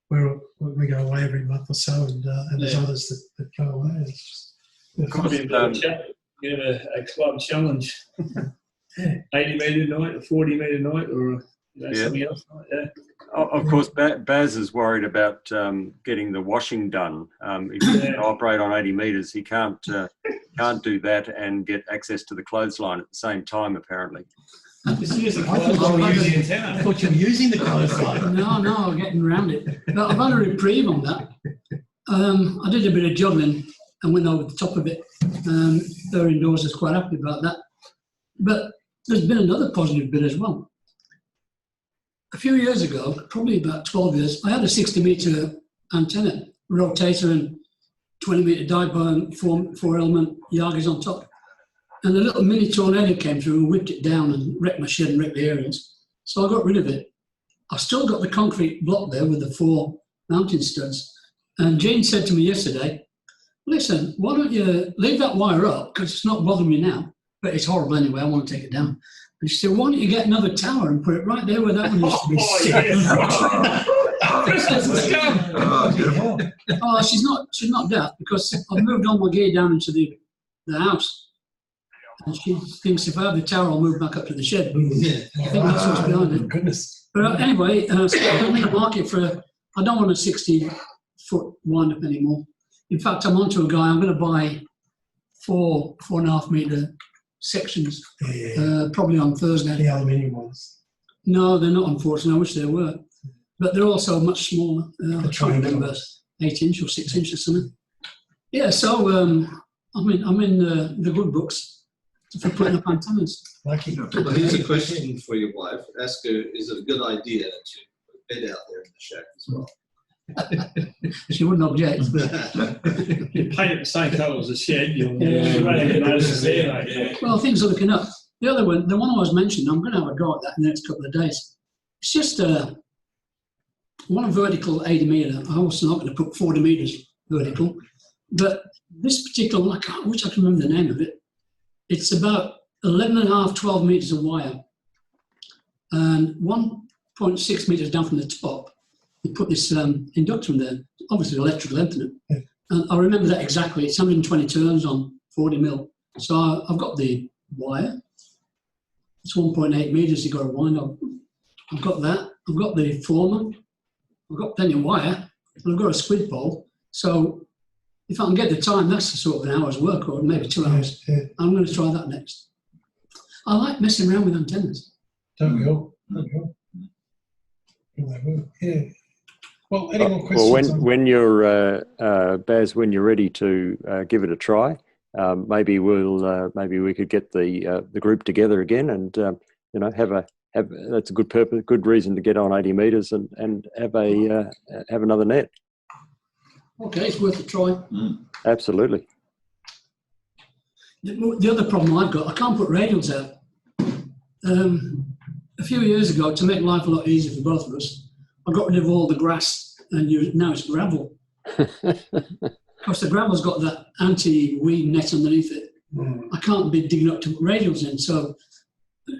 where we go away every month or so, and there's others that go away. It's just, Probably a club challenge. Yeah. 80 metre night, a 40 metre night, or something else like that. Of course, Baz is worried about getting the washing done. If he can operate on 80 metres, he can't do that and get access to the clothesline at the same time, apparently. Just use the clothesline, use the antenna. I thought you were using the clothesline. No, I'm getting around it. But I've had a reprieve on that. I did a bit of juggling and went over the top of it. Her indoors is quite happy about that. But there's been another positive bit as well. A few years ago, probably about 12 years, I had a 60 metre antenna, rotator and 20 metre dipole and four element Yagis on top. And a little mini tornado came through and whipped it down and wrecked my shed and wrecked the areas. So I got rid of it. I've still got the concrete block there with the 4 mounting studs. And Jane said to me yesterday, listen, why don't you leave that wire up, because it's not bothering me now, but it's horrible anyway, I want to take it down. And she said, why don't you get another tower and put it right there where that one used to be sitting? Oh, she's not deaf, because I've moved all my gear down into the house. And she thinks if I have the tower, I'll move back up to the shed. I think that's what's behind it. Goodness. But anyway, I'm in the market I don't want a 60-foot wind-up anymore. In fact, I'm onto a guy, I'm going to buy 4.5 metre sections, probably on Thursday. The aluminium ones. No, they're not, unfortunately. I wish they were. But they're also much smaller. I can't remember, 8 inch or 6 inch or something. Yeah, so I'm in the good books for putting up antennas. Lucky. Well, here's a question for your wife. Ask her, is it a good idea to put a bed out there in the shack as well? She wouldn't object. You paint it the same colour as the shed, you'll notice it's there, mate. Well, things are looking up. The other one, the one I was mentioning, I'm going to have a go at that in the next couple of days. It's just one vertical 80 metre. I was not going to put 40 metres vertical, but this particular one, I wish I can remember the name of it. It's about 11.5, 12 metres of wire, and 1.6 metres down from the top. You put this inductor in there, obviously electrical internet. Yeah. And I remember that exactly. It's 120 turns on 40 mil. So I've got the wire. It's 1.8 metres you've got to wind up. I've got that. I've got the former. I've got plenty of wire. And I've got a squid pole. So if I can get the time, that's the sort of an hour's work, or maybe 2 hours. Yeah. I'm going to try that next. I like messing around with antennas. Don't we all? Yeah. Well, any more questions? Well, when you're Baz, when you're ready to give it a try, maybe we could get the group together again, and have that's a good purpose, good reason to get on 80 metres and have another net. Okay, it's worth a try. Absolutely. The other problem I've got, I can't put radials out. A few years ago, to make life a lot easier for both of us, I got rid of all the grass and now it's gravel. Because the gravel's got that anti-weed net underneath it. I can't be digging up to put radials in, so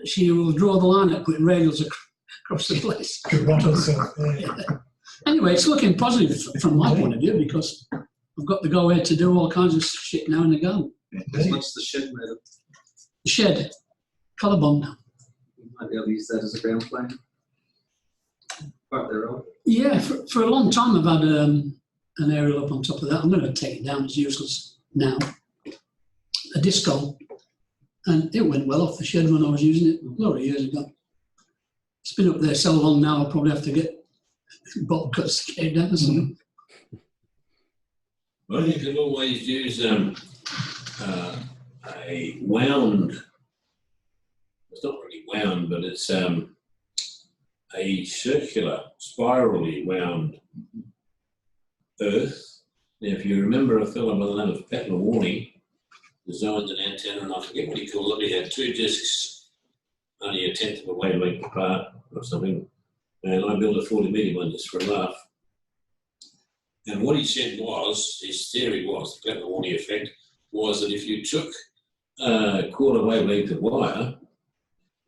she will draw the line at putting radials across the place. Yeah. Anyway, it's looking positive from my point of view, because I've got the go ahead to do all kinds of shit now and again. What's the shed made of? The shed, colour bond. You might be able to use that as a ground plane. Part thereof. Yeah, for a long time I've had an aerial up on top of that. I'm going to take it down, it's useless now. A disco, and it went well off the shed when I was using it a lot of years ago. It's been up there so long now, I'll probably have to get bolt cuts to get it down or something. Well, you can always use a wound. It's not really wound, but it's a circular, spirally wound earth. Now, if you remember a fellow by the name of Pat Lawarney designed an antenna, and I forget what he called it. He had 2 discs, only a tenth of a wavelength apart or something. And I built a 40-metre one just for a laugh. And what he said was, his theory was, the Pat Lawarney effect, was that if you took a quarter wavelength of wire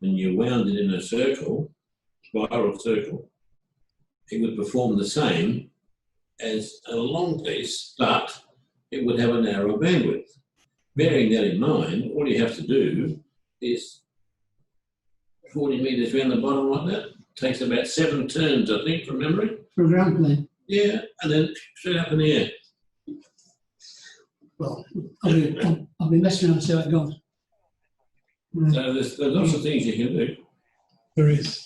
and you wound it in a circle, spiral circle, it would perform the same as a long piece, but it would have a narrow bandwidth. Bearing that in mind, all you have to do is 40 metres round the bottom like that. Takes about 7 turns, I think, from memory. For a ground plane. Yeah, and then straight up in the air. Well, I'll be messing around and see how it goes. So there's lots of things you can do. There is,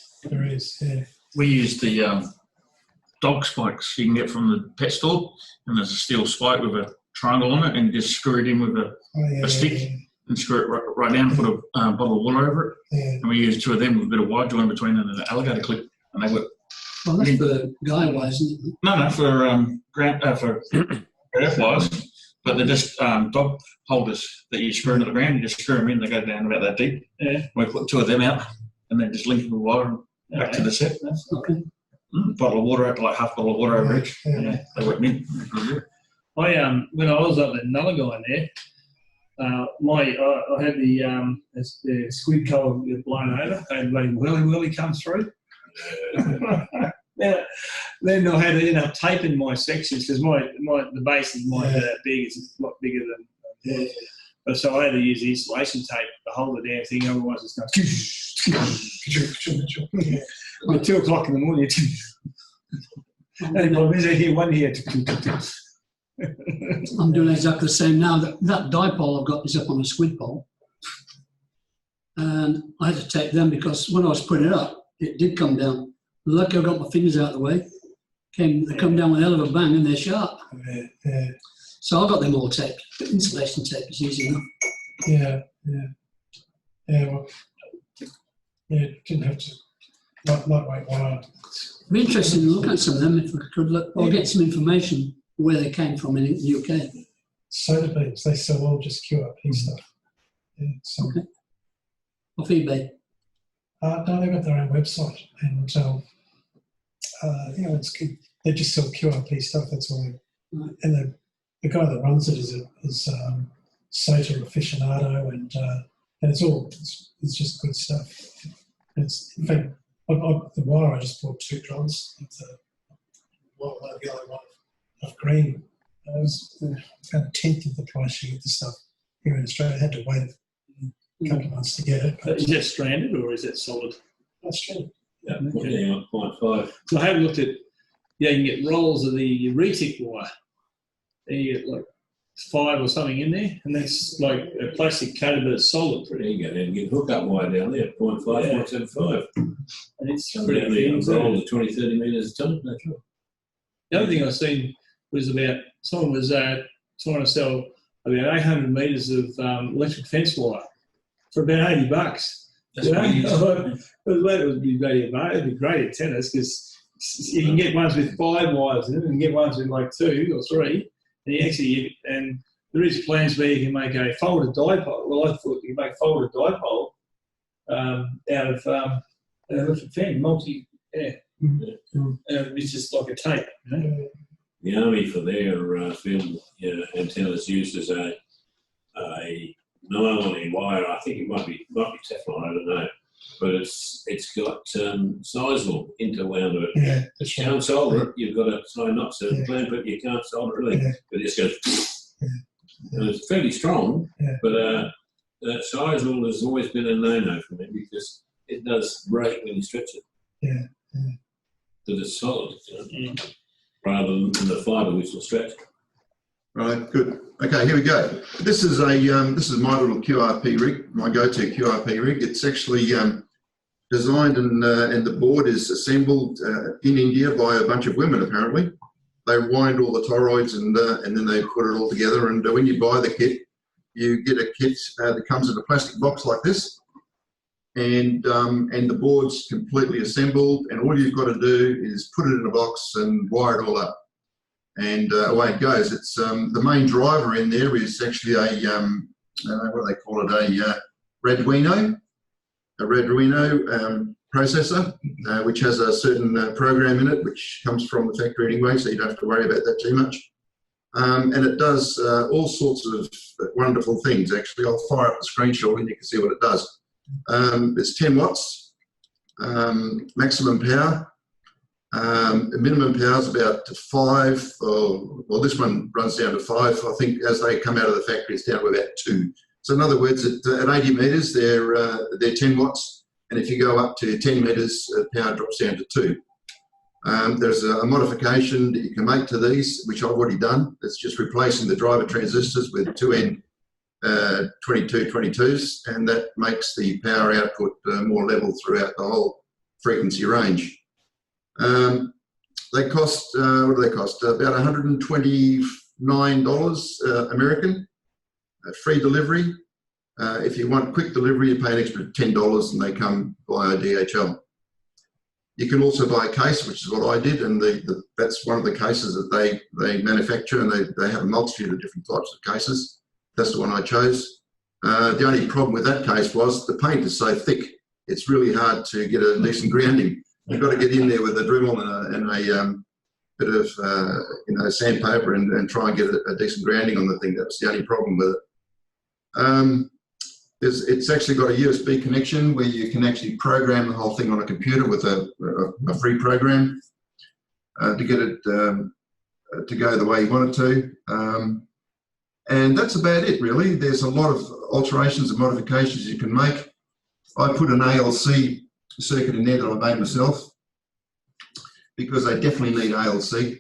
yeah. We use the dog spikes you can get from the pet store, and there's a steel spike with a triangle on it, and you just screw it in with a stick and screw it right down and put a bottle of water over it. Yeah. And we use 2 of them with a bit of wire joined between and an alligator clip, and they work. Well, that's for guy wise, isn't it? No, for earth wires, but they're just dog holders that you screw into the ground. You just screw them in, they go down about that deep. Yeah. We put 2 of them out, and then just link them with wire and back to the set. Okay. Bottle of water, like half bottle of water over each. Yeah, they work mint. I when I was up at Nullagine there, I had the squid coal blown over, and bloody whirly comes through. Then I had to end up taping my sections because the base is that big. It's a lot bigger than. But so I had to use the insulation tape to hold the damn thing, otherwise it's going. At 2 o'clock in the morning, and I was here one here. I'm doing exactly the same now. That dipole I've got is up on a squid pole, and I had to tape them because when I was putting it up, it did come down. Lucky I got my fingers out of the way. They come down with a hell of a bang, and they're sharp. Yeah. So I got them all taped. But insulation tape is easy enough. Yeah. Well, didn't have to lightweight wire. It'd be interesting to look at some of them if we could look, or get some information where they came from in the UK. Soda beans, they sell all just QRP stuff. Yeah, okay. Off eBay? No, they've got their own website, and it's good. They just sell QRP stuff. That's all. And the guy that runs it is Sota aficionado, and it's just good stuff. It's in fact the wire I just bought 2 drums of the yellow one of green. It was about 1/10 of the price you get the stuff here in Australia. I had to wait a couple of months to get it. But is that stranded or is that solid? That's true. Yeah, 0.5. So I have looked at, you can get rolls of the retic wire. And you get like 5 or something in there, and that's like a plastic coated, but it's solid. There you go, and you can hook up wire down there, 0.5, 0.75. And it's pretty roll of 20, 30 metres a ton. That's right. The other thing I've seen was about someone was trying to sell about 800 metres of electric fence wire for about $80. That's it would be it'd be great at tennis because you can get ones with 5 wires in it, and you can get ones with like 2 or 3. And there is plans where you can make a folded dipole. Well, I thought you can make folded dipole out of electric fan, it's just like a tape. You know? The Army for their field antennas uses a nylon wire. I think it might be Teflon. I don't know, but it's got Sizewell interwound to it. Yeah, you can't solder it. You've got to tie knots to the plant, but you can't solder it really. Yeah. But it just goes. Yeah. And it's fairly strong, but Sizewell has always been a no-no for me because it does break when you stretch it. Yeah. But it's solid, rather than the fibre which will stretch. Right, good. Okay, here we go. This is my little QRP rig, my go-to QRP rig. It's actually designed and the board is assembled in India by a bunch of women apparently. They wind all the toroids and then they put it all together. And when you buy the kit, you get a kit that comes in a plastic box like this. and the board's completely assembled, and all you've got to do is put it in a box and wire it all up, and away it goes. It's the main driver in there is actually a what do they call it, a Arduino processor, which has a certain program in it which comes from the factory anyway, so you don't have to worry about that too much. And it does all sorts of wonderful things. Actually, I'll fire up the screenshot and you can see what it does. It's 10 watts, maximum power. Minimum power is about 5, well, this one runs down to 5. I think as they come out of the factory, it's down to about 2. So in other words, at 80 metres, they're 10 watts, and if you go up to 10 metres, power drops down to 2. There's a modification that you can make to these, which I've already done. It's just replacing the driver transistors with 2N2222s, and that makes the power output more level throughout the whole frequency range. They cost, what do they cost? About $129 American, free delivery. If you want quick delivery, you pay an extra $10 and they come via DHL. You can also buy a case, which is what I did, and that's one of the cases that they manufacture, and they have a multitude of different types of cases. That's the one I chose. The only problem with that case was the paint is so thick, it's really hard to get a decent grounding. You've got to get in there with a Dremel and a bit of sandpaper and try and get a decent grounding on the thing. That was the only problem with it. It's actually got a USB connection where you can actually program the whole thing on a computer with a free program to get it to go the way you want it to. And that's about it, really. There's a lot of alterations and modifications you can make. I put an ALC circuit in there that I made myself because they definitely need ALC.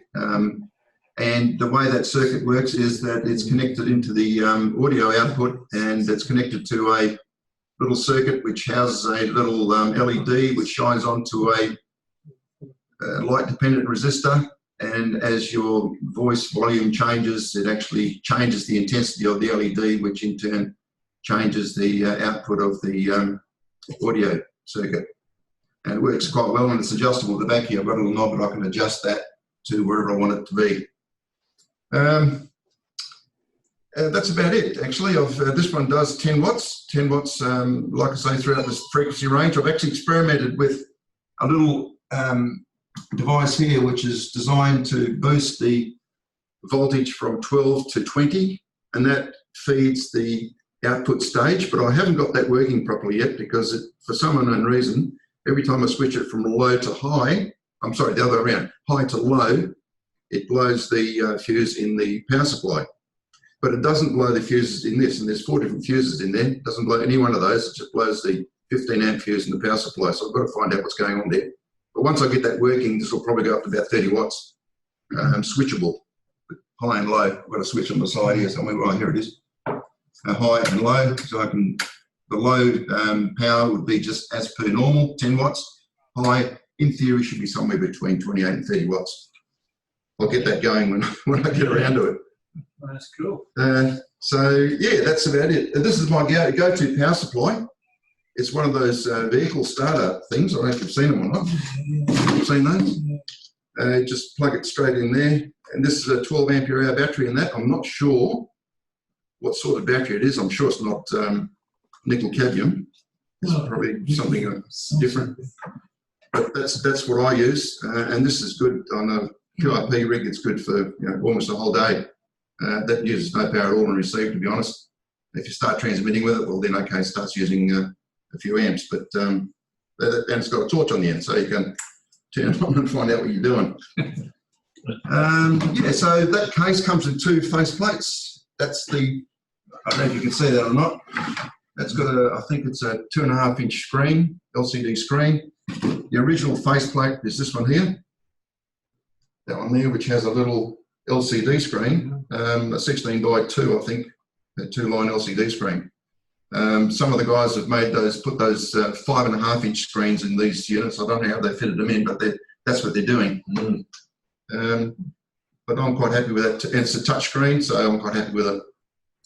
And the way that circuit works is that it's connected into the audio output, and it's connected to a little circuit which houses a little LED which shines onto a light-dependent resistor. And as your voice volume changes, it actually changes the intensity of the LED, which in turn changes the output of the audio circuit. And it works quite well, and it's adjustable at the back here. I've got a little knob that I can adjust that to wherever I want it to be. That's about it, actually. This one does 10 watts. 10 watts, like I say, throughout this frequency range. I've actually experimented with a little device here which is designed to boost the voltage from 12 to 20, and that feeds the output stage, but I haven't got that working properly yet because for some unknown reason, every time I switch it from low to high, I'm sorry, the other way around, high to low, it blows the fuse in the power supply. But it doesn't blow the fuses in this, and there's 4 different fuses in there. It doesn't blow any one of those, it just blows the 15 amp fuse in the power supply, so I've got to find out what's going on there. But once I get that working, this will probably go up to about 30 watts, switchable, high and low. I've got a switch on the side here somewhere, right here it is. High and low, so I can, the low power would be just as per normal, 10 watts. High, in theory, should be somewhere between 28 and 30 watts. I'll get that going when I get around to it. That's cool. So, yeah, that's about it. This is my go-to power supply. It's one of those vehicle starter things. I don't know if you've seen them or not. You've seen those? Just plug it straight in there. And this is a 12 ampere hour battery in that. I'm not sure what sort of battery it is. I'm sure it's not nickel cadmium. It's probably something different. But that's what I use. And this is good on a QRP rig. It's good for almost a whole day. That uses no power at all in receive, to be honest. If you start transmitting with it, well then okay, it starts using a few amps, but and it's got a torch on the end, so you can turn it on and find out what you're doing. Yeah, so that case comes in 2 face plates. That's the, I don't know if you can see that or not. That's got I think it's a 2.5 inch screen, LCD screen. The original face plate is this one here. That one there, which has a little LCD screen, a 16 by 2, I think, a 2-line LCD screen. Some of the guys have made put those 5.5 inch screens in these units. I don't know how they fitted them in, but that's what they're doing. But I'm quite happy with that. And it's a touch screen, so I'm quite happy with it.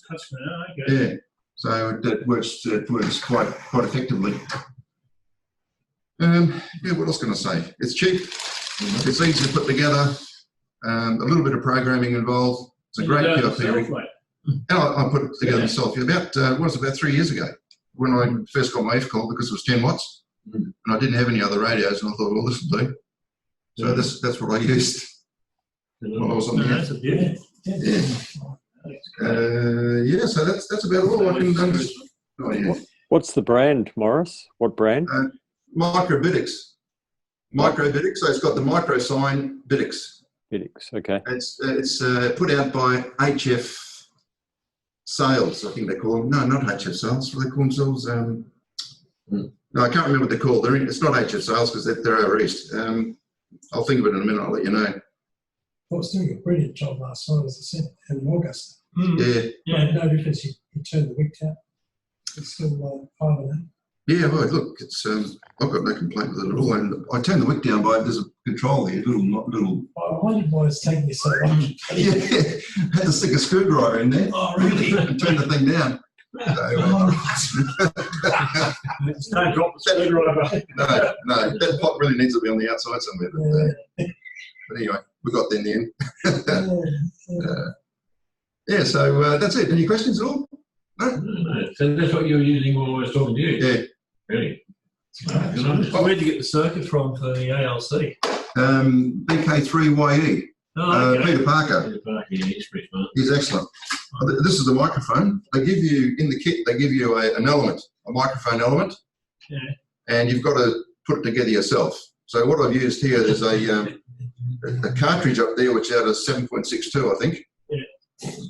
Touch screen, okay. Yeah, so it works quite effectively. Yeah, what else can I say? It's cheap. It's easy to put together. A little bit of programming involved. It's a great QRP rig. And I put it together myself about 3 years ago when I first got my F-call because it was 10 watts and I didn't have any other radios and I thought, well, this will do. So that's what I used while I was on the That's a beauty. yeah, so that's about all I can understand. Oh, yeah. What's the brand, Maurice? What brand? Microbitex. Microbitex, so it's got the micro sign Bitix. Bitix, okay. It's put out by HF Sales, I think they call them. No, not HF Sales. What do they call themselves? No, I can't remember what they're called. It's not HF Sales because they're over east. I'll think of it in a minute. I'll let you know. I was doing a brilliant job last night, as I said, in August. Yeah. No difference. You turn the wick tap. It's still 5 and 8. Yeah, well, look, it's I've got no complaint with it at all. And I turn the wick down by there's a control here, little. I wondered why it's taking you so long. Yeah, had to stick a screwdriver in there. Oh, really? And turn the thing down. Just don't drop the screwdriver. No, that pot really needs to be on the outside somewhere. But anyway, we got there in the end. Yeah, so that's it. Any questions at all? No? So that's what you were using while I was talking to you? Yeah. Really? Where'd you get the circuit from for the ALC? VK6GHD. Oh, okay. Peter Parker. Peter Parker, yeah, express, man. He's excellent. This is the microphone. They give you, in the kit, they give you an element, a microphone element. Yeah. And you've got to put it together yourself. So what I've used here is a cartridge up there, which is out of 7.62, I think. Yeah.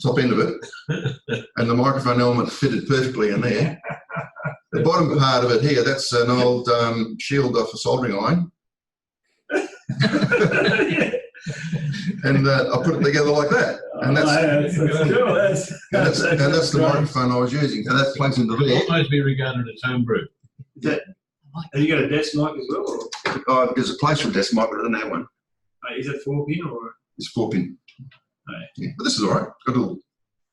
Top end of it. And the microphone element fitted perfectly in there. The bottom part of it here, that's an old shield off a soldering iron. And I put it together like that. And that's the microphone I was using. And that plugs into there. Almost be regarded as homebrew. Have you got a desk mic as well? Oh, there's a place for a desk mic, but I don't have one. Is it 4-pin or? It's 4-pin. Oh, yeah. But this is all right. Got a little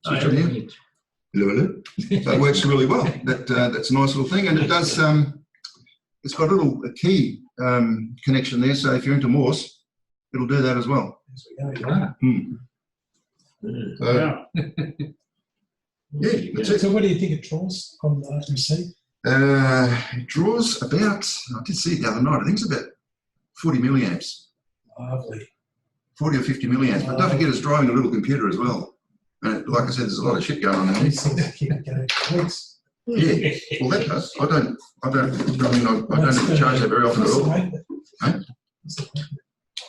switch oh, on here. Hello. So it works really well. That's a nice little thing. And it does, it's got a key connection there. So if you're into Morse, it'll do that as well. So, yeah, that's it. So what do you think it draws on the receipt? It draws about, I did see it the other night, I think it's about 40 milliamps. Lovely. 40 or 50 milliamps. But don't forget it's driving a little computer as well. Like I said, there's a lot of shit going on in there. These things keep going for weeks. Yeah, well that does. I don't have to charge that very often at all. Huh?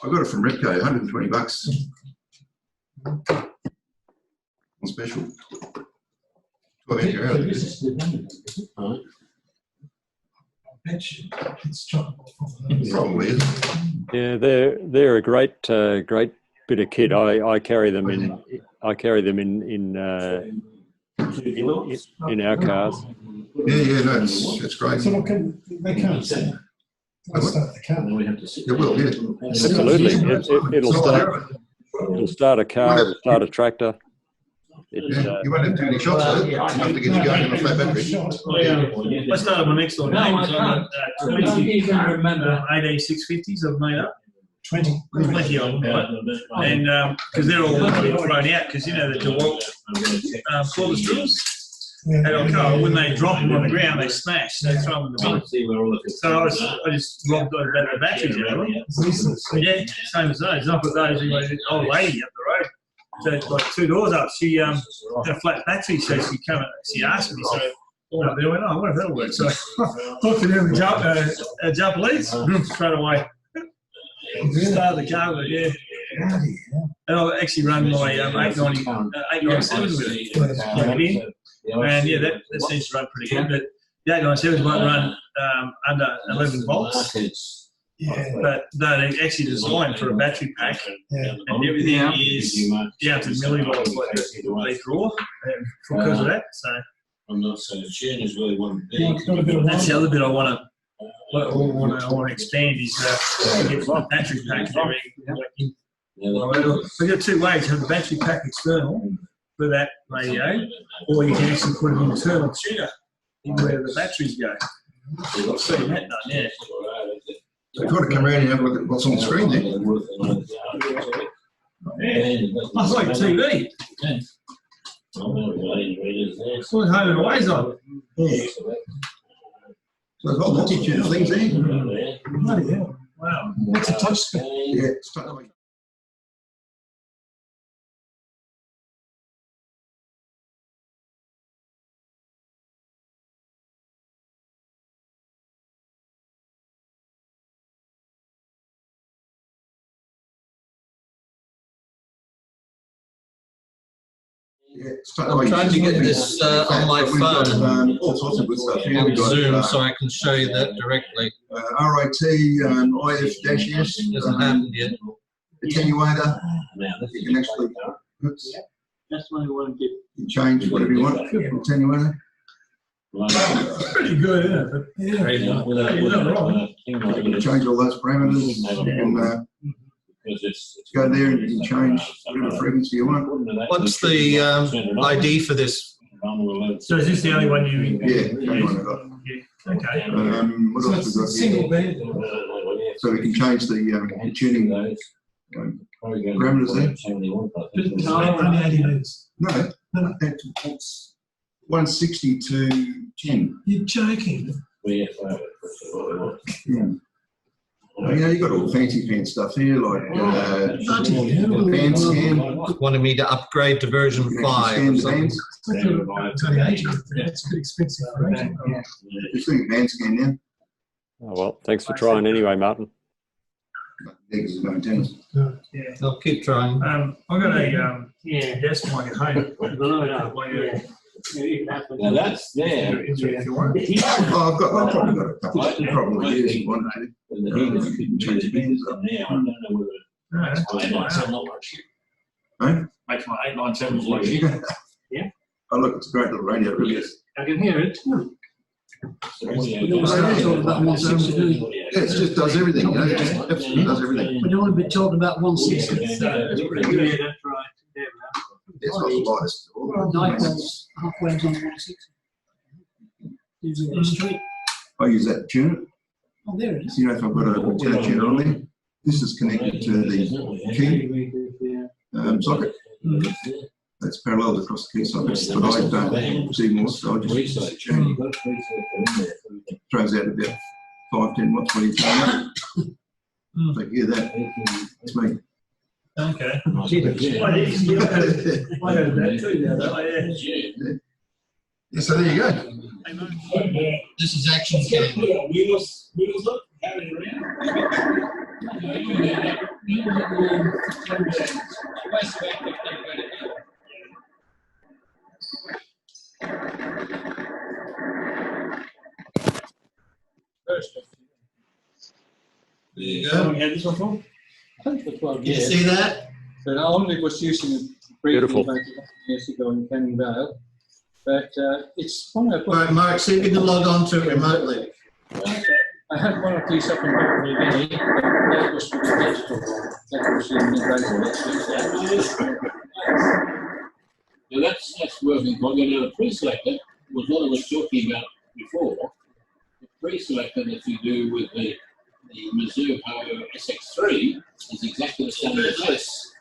I got it from Repco, $120. On special. 12 inch hour. It's chocolate. Probably is. Yeah, they're a great bit of kit. I carry them in. I carry them in our cars. Yeah, no, it's great. So they can't start the car. It will, yeah. Absolutely. It'll start a car. It'll start a tractor. Yeah, you won't have too many shots though. You have to get you going on a flat battery. I started my next door game. So I've got 20 18-650s I've made up. 20. Plenty of them, right? And because they're all thrown out, because you know the DeWalt Flora drills. When they drop them on the ground, they smash. They throw them in the bin. So I just robbed the batteries out of them. Yeah, same as those. I've got those in my old lady up the road. So it's like 2 doors up. She had a flat battery, so she asked me. So I went up there and went, I wonder if that'll work. So I looked at them and jump leads straight away. Started the car with it, yeah. And I've actually run my 897 with it. And yeah, that seems to run pretty good. But the 897s won't run under 11 volts. Yeah. But they're actually designed for a battery pack. And everything is down to millivolts what they draw because of that. So I'm not so Shane is really one big. That's the other bit I want to expand is to get the battery pack and everything. We've got 2 ways. You have the battery pack external for that radio, or you can actually put an internal tuner in where the batteries go. I've seen that done, yeah. So if you want to come around and have a look at what's on the screen there. That's like TV. It's like home and away's on. Yeah. So there's a whole multitude of things there. Bloody hell. Wow. It's a touch screen. Yeah, it's totally. Yeah, I'm trying to get this on my phone. All sorts of good stuff here. We've got Zoom, so I can show you that directly. RIT, IF-S, Hasn't happened yet. attenuator. You can actually oops, That's what I want to you change whatever you want. Attenuator. Pretty good, isn't it? Yeah. You can change all those parameters. You can go there and you can change whatever frequency you want. What's the ID for this? So is this the only one you? Yeah, the only one I've got. Okay. What So else it's a we single got band. here? So we can change the tuning parameters there. Only 80 meters. No, that's 160 to 10. You're joking. Yeah. Oh, you know, you've got all fancy pants stuff here, like band scan. Wanted me to upgrade to version You can actually 5 or scan the something. bands. It's only 80. That's a bit expensive for 80. Just doing band scan now. Oh, well, thanks for trying anyway, Martin. Niggas is no antennas. Yeah. I'll keep trying. I've got a desk mic at home. Now that's there. If you want. Oh, I've probably got a couple of problems here if you want to. You can change the bands up. No, that's fine. Makes my 897 look like shit. Oh, look, it's a great little radio, it really is. I can hear it. We don't start talking about 160, do we? Yeah, it just does everything, you know, it just absolutely does everything. We don't want to be talking about 160. That's right. There It's not the lightest. Dipoles, halfway on 160. Using it straight. I use that to tune it. Oh, there it is. You know, if I've got a antenna tuner on there, this is connected to the key socket. That's parallel across the key sockets, but I don't see more, so I just change. Throws out about 5, 10 watts when you turn up. So you hear that, it's me. Okay. I heard that too the other day. Yeah, so there you go. This is action cam. There you go. We had this one for? You see that? But I only was using it briefly Beautiful. about 11 years ago in Canning Vale. But it's one I Right, Mark, see if you can log on to it remotely. I had one of these up in Papua New Guinea, but that was with the digital one. That was in the Now that's working. I've got another pre-selector, was what I was talking about before. The pre-selector that you do with the Mizuho SX3 is exactly the same as this,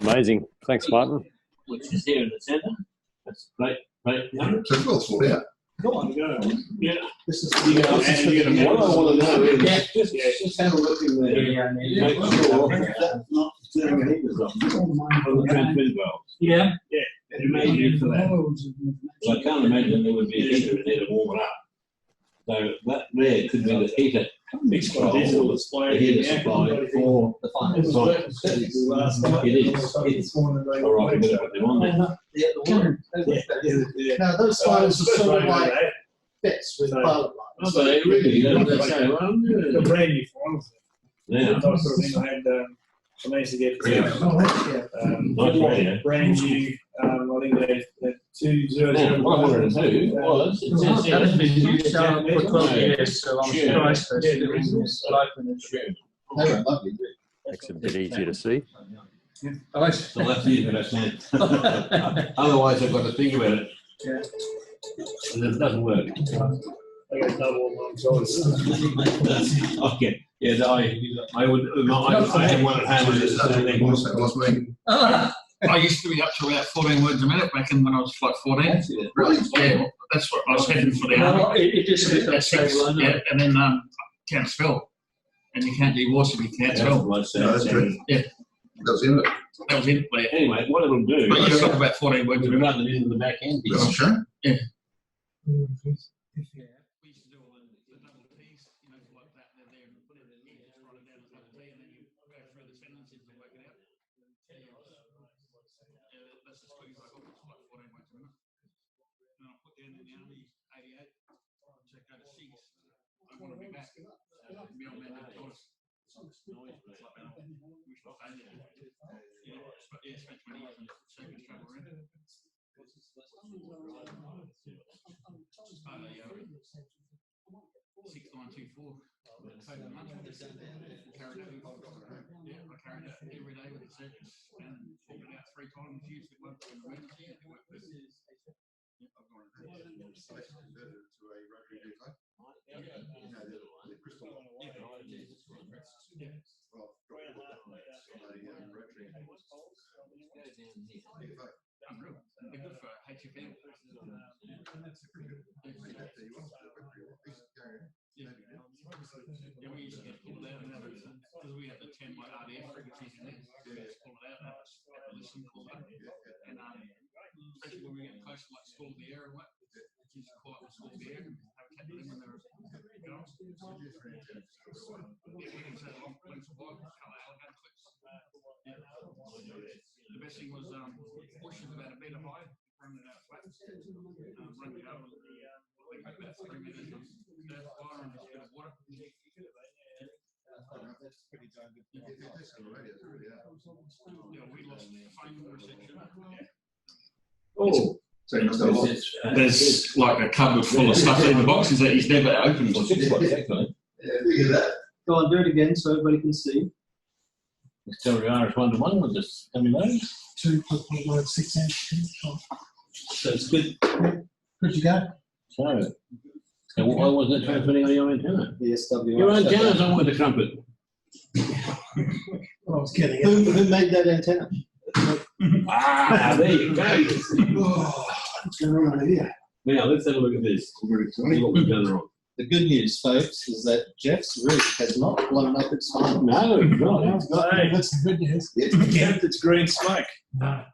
Amazing. Thanks, Martin. which is here in the centre. That's great number. So it's well thought out. Go on, go. Yeah. This is What I want to know is just have a look in there. Make sure that's not turning the heaters on the transmitter valves. Yeah. It may be for that. Well, I can't imagine there would be a heater in there to warm it up. So that there could be the heater. It's got a digital display. The heater supply for the final site. It is. All right, we better put them on there. Now, those slides are sort of like bits with pilot lines. Oh, they really don't. They say, well, The brand new forms. yeah. That sort of thing I had. I managed to get Nice radio. brand new. I think they're 200. Now, what I wanted to do was, it says here, That's been used for 12 years, so I'm surprised that Yeah, there is life in it. They're lovely. Makes it a bit easier to see. So that's easy to understand. Otherwise, I've got to think about it. Yeah. And it doesn't work. I got double on so it's Okay. Yeah, I would. I have one at home. I just say they What's that last week? I used to be up to about 14 words a minute back in when I was like 14. Really? Yeah, that's what I was heading for the army. No, it is a bit At 6, unstable, I know. yeah, and then can't spell. And you can't divorce if you can't spell. No, that's true. Yeah. That was in it. That was it. But, Anyway, what it'll do. but you talk about 14 words a We've minute. run it into the back end. That's a shame. Yeah. We used to do all the double T's, you know, like that. They're there and put it in. You just write it down as double T and then you go through the sentences to work it out. Yeah, that's as quick as I got. It's like 14 words a minute. And I put down in the army 88. So go to 6. I want to be back. The old man didn't tell us. We should say that. Yeah, spent 20 years in circus travel around. Yeah. 6924. Carried it. Yeah, I carried it every day with the circus and pulled it out 3 times. Used it once in emergency. It worked good. Yeah, I've gone to a rotary depot. You know, the crystal. Yeah. Well, rotary. Unreal. They're good for HFM. Yeah, we used to get pulled out and have it because we had the 10 like RDF frequencies in there. We just pull it out and have a listen, call it. And especially when we get close to like school of the air and what, you just call up the school of the air and have a chat with them when they're going. Yeah, we can say long lengths of wire, colour alligator clips. Yeah. The best thing was bush is about a metre high, run it out flat, run it out with about 3 metres of earth wire and just a bit of water. That's pretty darn good. Yeah, we lost phone reception. Oh, There's like a cupboard full of stuff in the boxes that he's never opened. Look at that. Go on, do it again so everybody can see. let's tell the Irish 1-to-1 with this. How many loads? 2.96 inch. So it's good. Good to go. So why was that transmitting on your antenna? The SW. Your antenna's on with the trumpet. Well, I was getting it. Who made that antenna? There you go. What's going on here? Now let's have a look at this. See what we've done wrong. The good news, folks, is that Geoff's rig has not blown up its phone. No, That's the good news. Kept its green smoke. No.